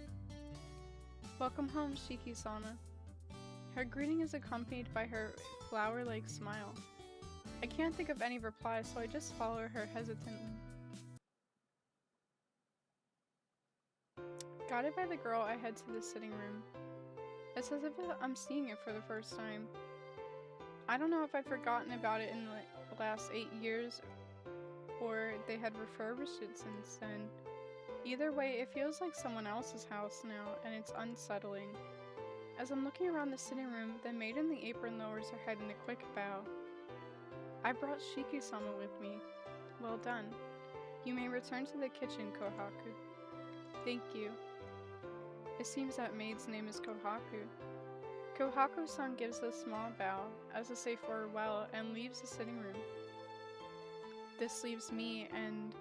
Welcome home, Shiki-sama. Her greeting is accompanied by her flower-like smile. I can't think of any reply, so I just follow her hesitantly. Guided by the girl, I head to the sitting room. It's as if I'm seeing it for the first time. I don't know if I've forgotten about it in the last 8 years, or they had refurbished it since then. Either way, it feels like someone else's house now, and it's unsettling. As I'm looking around the sitting room, the maid in the apron lowers her head in a quick bow. I brought Shiki-sama with me. Well done. You may return to the kitchen, Kohaku. Thank you. It seems that maid's name is Kohaku. Kohaku-san gives a small bow, as to say farewell, and leaves the sitting room. This leaves me and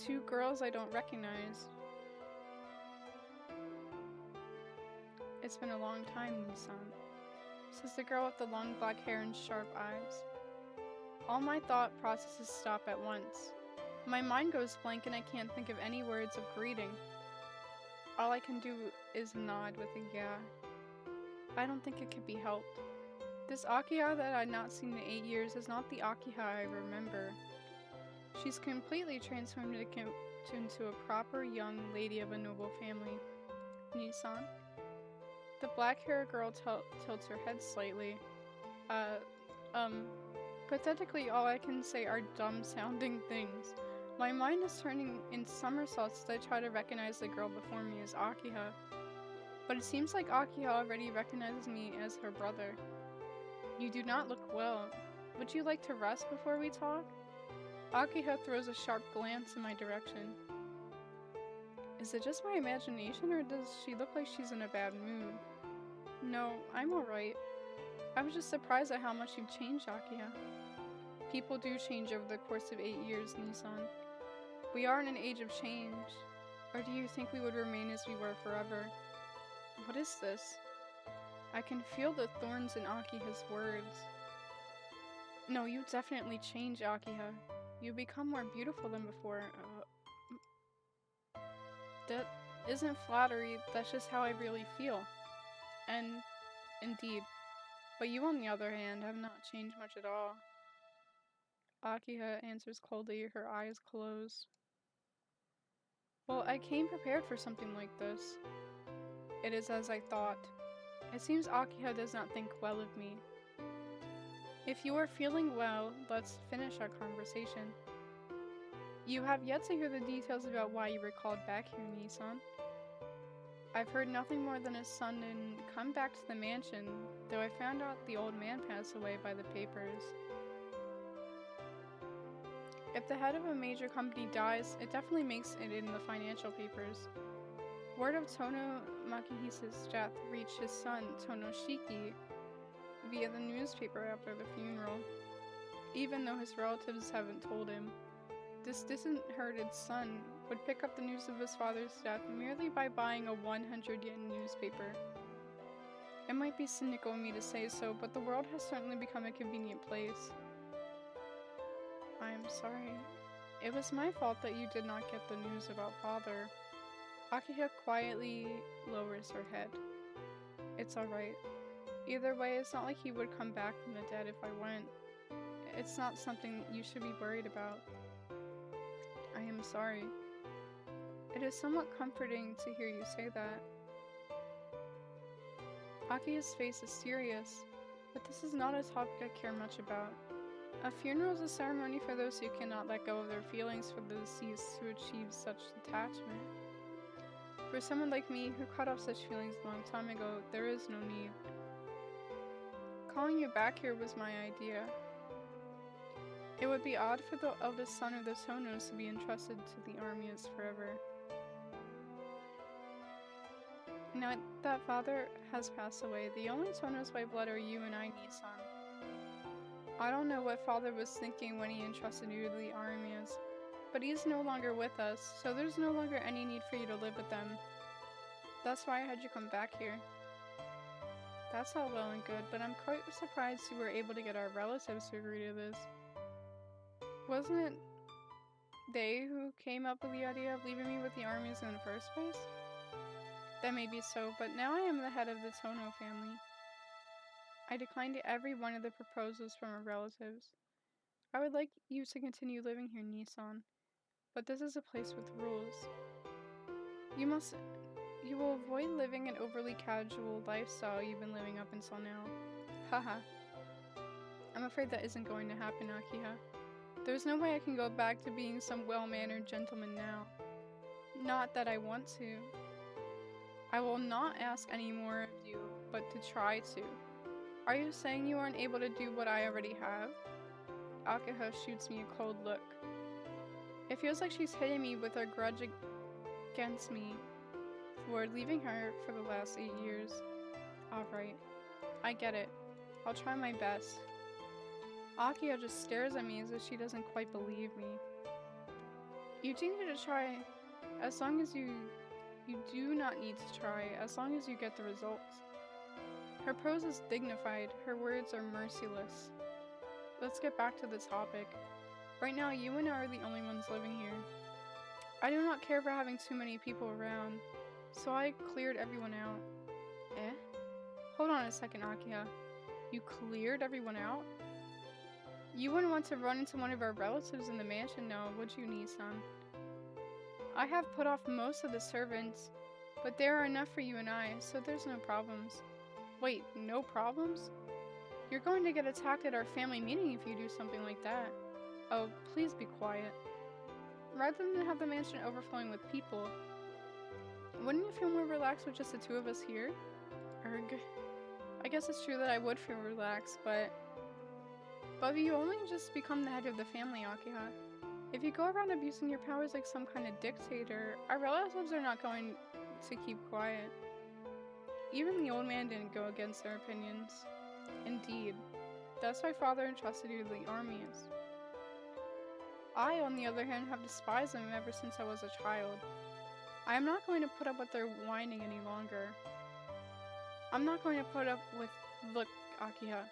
2 girls I don't recognize. It's been a long time, Nissan, says the girl with the long black hair and sharp eyes. All my thought processes stop at once. My mind goes blank and I can't think of any words of greeting. All I can do is nod with a yeah. I don't think it can be helped. This Akiha that I'd not seen in 8 years is not the Akiha I remember. She's completely transformed into a proper young lady of a noble family. Nissan? The black-haired girl tilts her head slightly. Pathetically, all I can say are dumb-sounding things. My mind is turning in somersaults as I try to recognize the girl before me as Akiha. But it seems like Akiha already recognizes me as her brother. You do not look well. Would you like to rest before we talk? Akiha throws a sharp glance in my direction. Is it just my imagination, or does she look like she's in a bad mood? No, I'm alright. I was just surprised at how much you've changed, Akiha. People do change over the course of 8 years, Nissan. We are in an age of change. Or do you think we would remain as we were forever? What is this? I can feel the thorns in Akiha's words. No, you definitely change, Akiha. You become more beautiful than before. That isn't flattery, that's just how I really feel. And, indeed. But you, on the other hand, have not changed much at all. Akiha answers coldly, her eyes closed. Well, I came prepared for something like this. It is as I thought. It seems Akiha does not think well of me. If you are feeling well, let's finish our conversation. You have yet to hear the details about why you were called back here, Nissan. I've heard nothing more than his son didn't come back to the mansion, though I found out the old man passed away by the papers. If the head of a major company dies, it definitely makes it in the financial papers. Word of Tono Makihisa's death reached his son, Tonoshiki, via the newspaper after the funeral, even though his relatives haven't told him. This disinherited son would pick up the news of his father's death merely by buying a 100-yen newspaper. It might be cynical of me to say so, but the world has certainly become a convenient place. I am sorry. It was my fault that you did not get the news about father. Akiha quietly lowers her head. It's alright. Either way, it's not like he would come back from the dead if I went. It's not something you should be worried about. I am sorry. It is somewhat comforting to hear you say that. Akiha's face is serious, but this is not a topic I care much about. A funeral is a ceremony for those who cannot let go of their feelings for the deceased to achieve such detachment. For someone like me, who cut off such feelings a long time ago, there is no need. Calling you back here was my idea. It would be odd for the eldest son of the Tonos to be entrusted to the army as forever. Now that father has passed away, the only Tonos by blood are you and I, Nissan. I don't know what father was thinking when he entrusted you to the armies, but he is no longer with us, so there's no longer any need for you to live with them. That's why I had you come back here. That's all well and good, but I'm quite surprised you were able to get our relatives to agree to this. Wasn't it they who came up with the idea of leaving me with the armies in the first place? That may be so, but now I am the head of the Tono family. I declined every one of the proposals from our relatives. I would like you to continue living here, Nissan, but this is a place with rules. You will avoid living an overly casual lifestyle you've been living up until now. Haha. I'm afraid that isn't going to happen, Akiha. There's no way I can go back to being some well-mannered gentleman now. Not that I want to. I will not ask any more of you, but to try to. Are you saying you aren't able to do what I already have? Akaha shoots me a cold look. It feels like she's hitting me with her grudge against me for leaving her for the last 8 years. Alright, I get it. I'll try my best. Akiha just stares at me as if she doesn't quite believe me. You do need to try as long as you do not need to try as long as you get the results. Her pose is dignified, her words are merciless. Let's get back to the topic. Right now, you and I are the only ones living here. I do not care for having too many people around, so I cleared everyone out. Eh? Hold on a second, Akiha. You cleared everyone out? You wouldn't want to run into one of our relatives in the mansion now, would you, Nissan? I have put off most of the servants, but there are enough for you and I, so there's no problems. Wait, no problems? You're going to get attacked at our family meeting if you do something like that. Oh, please be quiet. Rather than have the mansion overflowing with people, wouldn't you feel more relaxed with just the two of us here? Erg. I guess it's true that I would feel relaxed, but you only just become the head of the family, Akiha. If you go around abusing your powers like some kind of dictator, our relatives are not going to keep quiet. Even the old man didn't go against their opinions. Indeed. That's why father entrusted you to the armies. I, on the other hand, have despised them ever since I was a child. I am not going to put up with their whining any longer. I'm not going to put up with— Look, Akiha.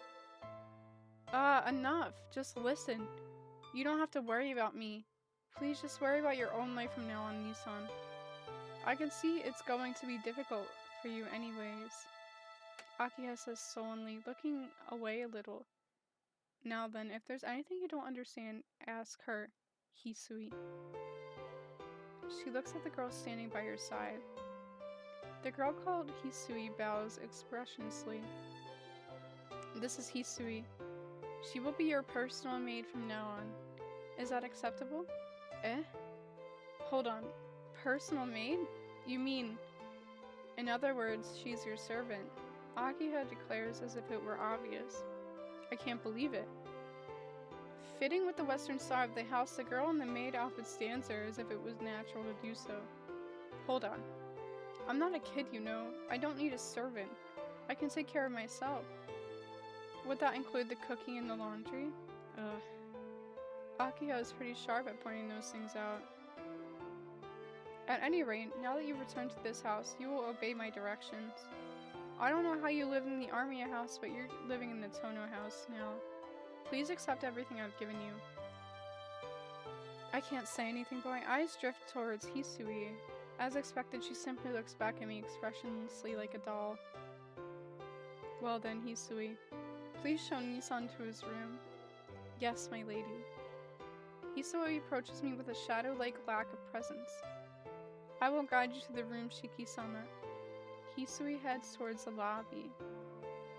Enough. Just listen. You don't have to worry about me. Please just worry about your own life from now on, Nissan. I can see it's going to be difficult for you anyways. Akiha says sullenly, looking away a little. Now then, if there's anything you don't understand, ask her, Hisui. She looks at the girl standing by her side. The girl called Hisui bows expressionlessly. This is Hisui. She will be your personal maid from now on. Is that acceptable? Eh? Hold on. Personal maid? You mean— In other words, she's your servant. Akiha declares as if it were obvious. I can't believe it. Fitting with the western style of the house, the girl in the maid outfit stands there as if it was natural to do so. Hold on. I'm not a kid, you know. I don't need a servant. I can take care of myself. Would that include the cooking and the laundry? Akiha is pretty sharp at pointing those things out. At any rate, now that you've returned to this house, you will obey my directions. I don't know how you lived in the Armiya house, but you're living in the Tono house now. Please accept everything I've given you. I can't say anything, but my eyes drift towards Hisui. As expected, she simply looks back at me expressionlessly like a doll. Well then, Hisui, please show Nissan to his room. Yes, my lady. Hisui approaches me with a shadow-like lack of presence. I will guide you to the room, Shiki-sama. Hisui heads towards the lobby.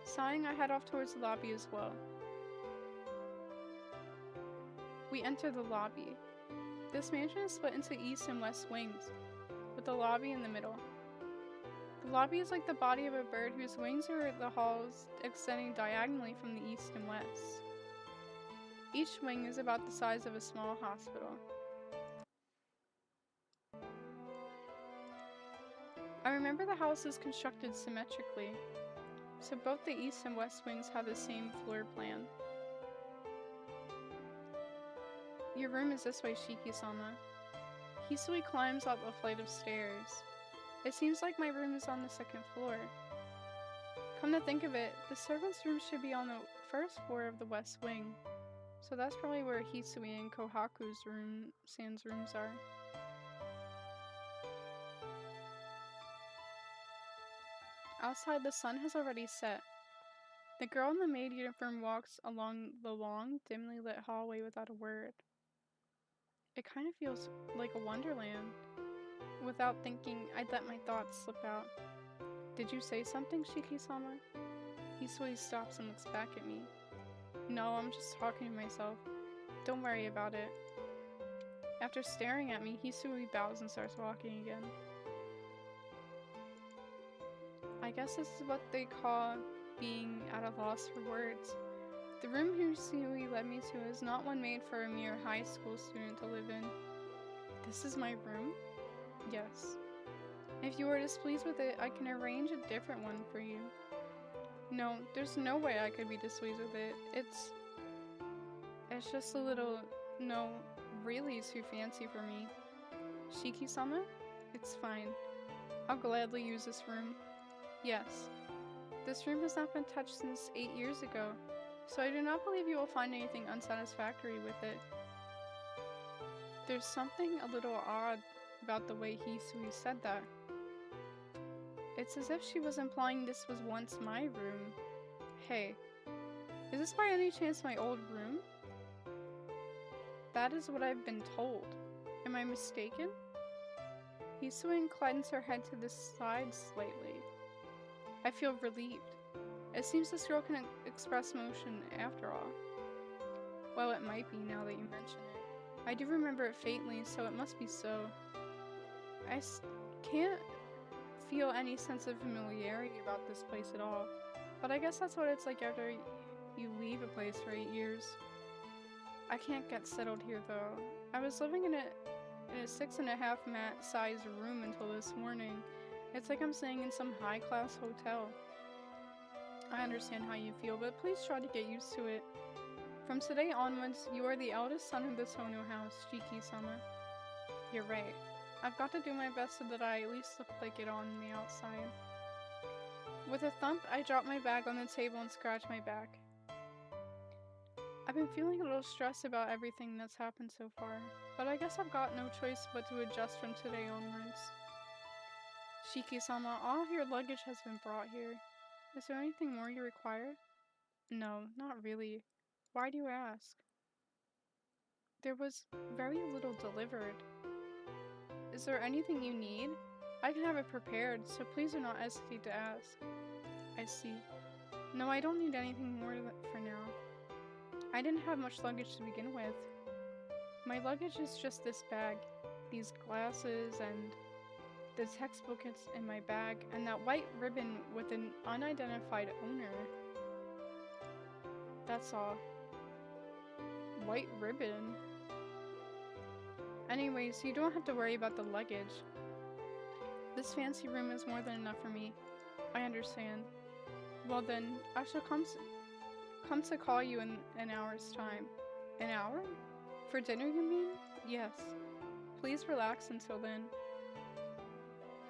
Sighing, I head off towards the lobby as well. We enter the lobby. This mansion is split into east and west wings, with the lobby in the middle. The lobby is like the body of a bird whose wings are the halls extending diagonally from the east and west. Each wing is about the size of a small hospital. I remember the house is constructed symmetrically, so both the east and west wings have the same floor plan. Your room is this way, Shiki-sama. Hisui climbs up a flight of stairs. It seems like my room is on the second floor. Come to think of it, the servants' room should be on the first floor of the west wing. So that's probably where Hisui and Kohaku's San's rooms are. Outside, the sun has already set. The girl in the maid uniform walks along the long, dimly lit hallway without a word. It kind of feels like a wonderland. Without thinking, I'd let my thoughts slip out. Did you say something, Shiki-sama? Hisui stops and looks back at me. No, I'm just talking to myself. Don't worry about it. After staring at me, Hisui bows and starts walking again. I guess this is what they call being at a loss for words. The room Hisui led me to is not one made for a mere high school student to live in. This is my room? Yes. If you are displeased with it, I can arrange a different one for you. No, there's no way I could be displeased with it. It's just a little, no, really too fancy for me. Shiki-sama? It's fine. I'll gladly use this room. Yes. This room has not been touched since 8 years ago, so I do not believe you will find anything unsatisfactory with it. There's something a little odd about the way Hisui said that. It's as if she was implying this was once my room. Hey, is this by any chance my old room? That is what I've been told. Am I mistaken? Hisui inclines her head to the side slightly. I feel relieved. It seems this girl can express emotion after all. Well, it might be now that you mention it. I do remember it faintly, so it must be so. I can't feel any sense of familiarity about this place at all, but I guess that's what it's like after you leave a place for 8 years. I can't get settled here though. I was living in a 6.5 mat sized room until this morning. It's like I'm staying in some high class hotel. I understand how you feel, but please try to get used to it. From today onwards, you are the eldest son of the Tono house, Shiki-sama. You're right. I've got to do my best so that I at least look like it on the outside. With a thump, I drop my bag on the table and scratch my back. I've been feeling a little stressed about everything that's happened so far, but I guess I've got no choice but to adjust from today onwards. Shiki-sama, all of your luggage has been brought here. Is there anything more you require? No, not really. Why do you ask? There was very little delivered. Is there anything you need? I can have it prepared, so please do not hesitate to ask. I see. No, I don't need anything more for now. I didn't have much luggage to begin with. My luggage is just this bag, these glasses, and the textbook is in my bag, and that white ribbon with an unidentified owner. That's all. White ribbon? Anyways, you don't have to worry about the luggage. This fancy room is more than enough for me. I understand. Well then, I shall come to call you in an hour's time. An hour? For dinner, you mean? Yes. Please relax until then.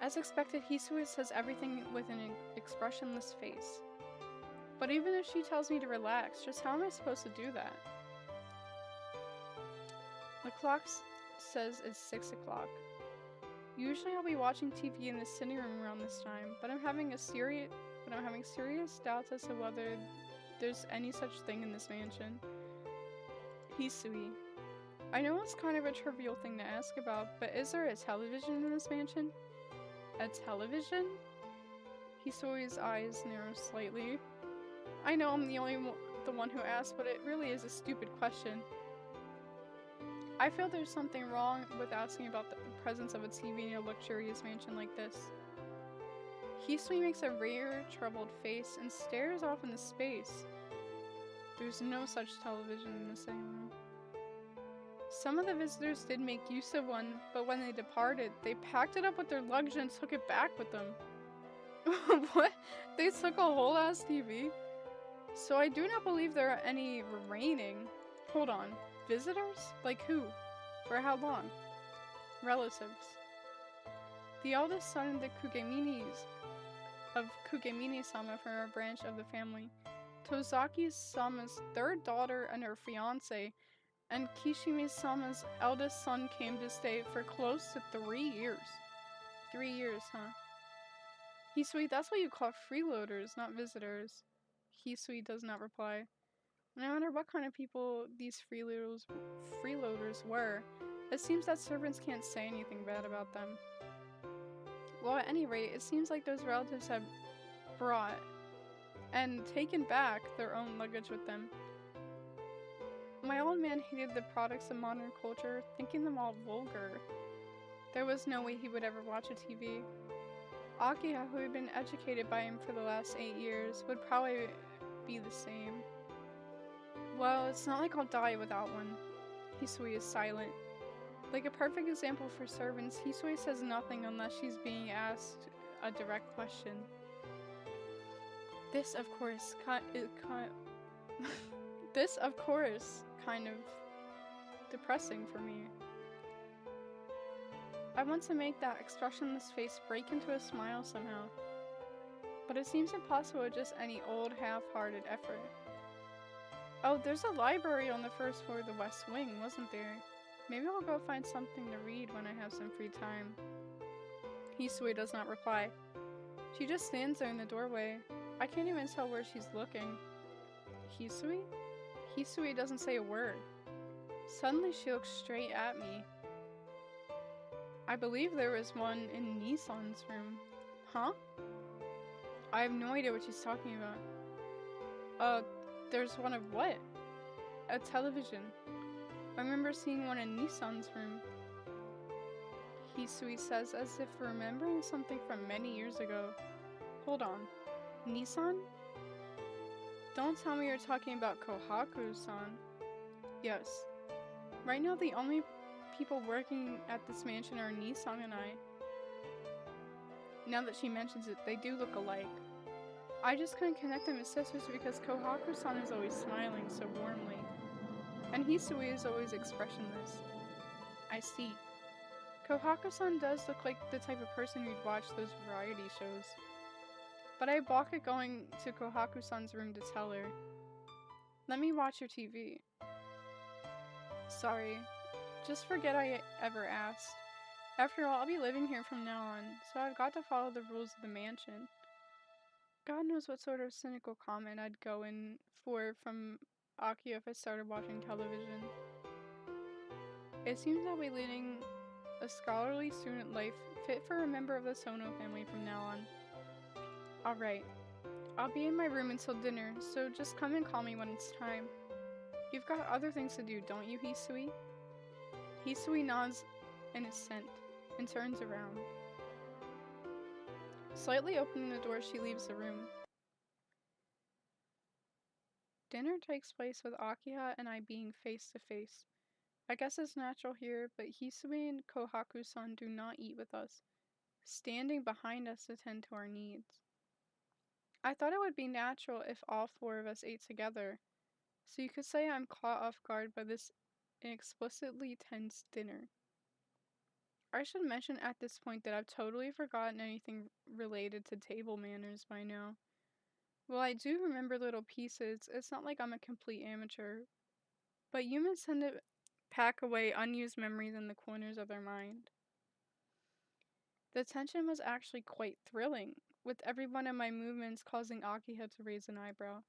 As expected, Hisui says everything with an expressionless face. But even if she tells me to relax, just how am I supposed to do that? The clock says it's 6 o'clock. Usually I'll be watching TV in the sitting room around this time, but I'm having serious doubts as to whether there's any such thing in this mansion. Hisui. I know it's kind of a trivial thing to ask about, but is there a television in this mansion? A television? Hisui's eyes narrow slightly. I know I'm the one who asked, but it really is a stupid question. I feel there's something wrong with asking about the presence of a TV in a luxurious mansion like this. Hisui makes a rare, troubled face and stares off into space. There's no such television in the same room. Some of the visitors did make use of one, but when they departed, they packed it up with their luggage and took it back with them. What? They took a whole ass TV? So I do not believe there are any remaining. Hold on. Visitors? Like who? For how long? Relatives. The eldest son of the Kugemini-sama from our branch of the family, Tozaki-sama's third daughter and her fiancé, and Kishimi-sama's eldest son came to stay for close to 3 years. 3 years, huh? Hisui, that's what you call freeloaders, not visitors. Hisui does not reply. No matter what kind of people these freeloaders were, it seems that servants can't say anything bad about them. Well, at any rate, it seems like those relatives have brought and taken back their own luggage with them. My old man hated the products of modern culture, thinking them all vulgar. There was no way he would ever watch a TV. Akiha, who had been educated by him for the last 8 years, would probably be the same. Well, it's not like I'll die without one. Hisui is silent. Like a perfect example for servants, Hisui says nothing unless she's being asked a direct question. This, of course, this, of course, kind of depressing for me. I want to make that expressionless face break into a smile somehow, but it seems impossible with just any old, half-hearted effort. Oh, there's a library on the first floor of the West Wing, wasn't there? Maybe I'll go find something to read when I have some free time. Hisui does not reply. She just stands there in the doorway. I can't even tell where she's looking. Hisui? Hisui doesn't say a word. Suddenly she looks straight at me. I believe there was one in Nissan's room. Huh? I have no idea what she's talking about. There's one of what? A television. I remember seeing one in Nissan's room. Hisui says as if remembering something from many years ago. Hold on. Nissan? Don't tell me you're talking about Kohaku-san. Yes. Right now the only people working at this mansion are Nissan and I. Now that she mentions it, they do look alike. I just couldn't connect them as sisters because Kohaku-san is always smiling so warmly. And Hisui is always expressionless. I see. Kohaku-san does look like the type of person who'd watch those variety shows. But I balk at going to Kohaku-san's room to tell her. Let me watch your TV. Sorry. Just forget I ever asked. After all, I'll be living here from now on, so I've got to follow the rules of the mansion. God knows what sort of cynical comment I'd go in for from Aki if I started watching television. It seems I'll be leading a scholarly student life fit for a member of the Sono family from now on. Alright, I'll be in my room until dinner, so just come and call me when it's time. You've got other things to do, don't you, Hisui? Hisui nods in assent and turns around. Slightly opening the door, she leaves the room. Dinner takes place with Akiha and I being face to face. I guess it's natural here, but Hisui and Kohaku-san do not eat with us, standing behind us to tend to our needs. I thought it would be natural if all four of us ate together, so you could say I'm caught off guard by this inexplicitly tense dinner. I should mention at this point that I've totally forgotten anything related to table manners by now. Well, I do remember little pieces. It's not like I'm a complete amateur, but humans tend to pack away unused memories in the corners of their mind. The tension was actually quite thrilling, with every one of my movements causing Akiha to raise an eyebrow.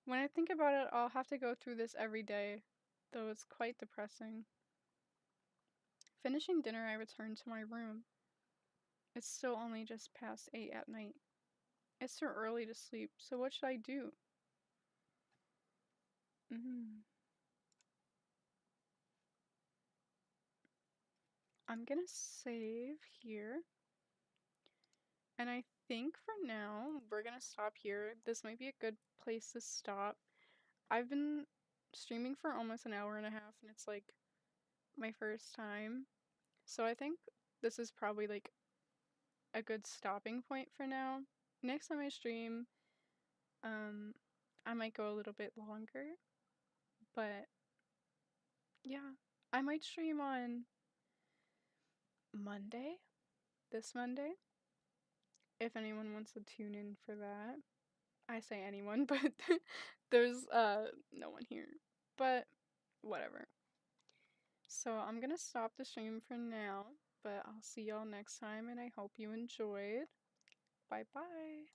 When I think about it, I'll have to go through this every day, though it's quite depressing. Finishing dinner, I return to my room. It's still only just past 8 at night. It's too early to sleep, so what should I do? I'm gonna save here. And I think for now, we're gonna stop here. This might be a good place to stop. I've been streaming for almost an hour and a half, and it's like my first time. So I think this is probably like a good stopping point for now. Next time I stream, I might go a little bit longer. But yeah, I might stream on Monday, this Monday, if anyone wants to tune in for that. I say anyone, but there's no one here. But whatever. So I'm gonna stop the stream for now, but I'll see y'all next time and I hope you enjoyed. Bye bye.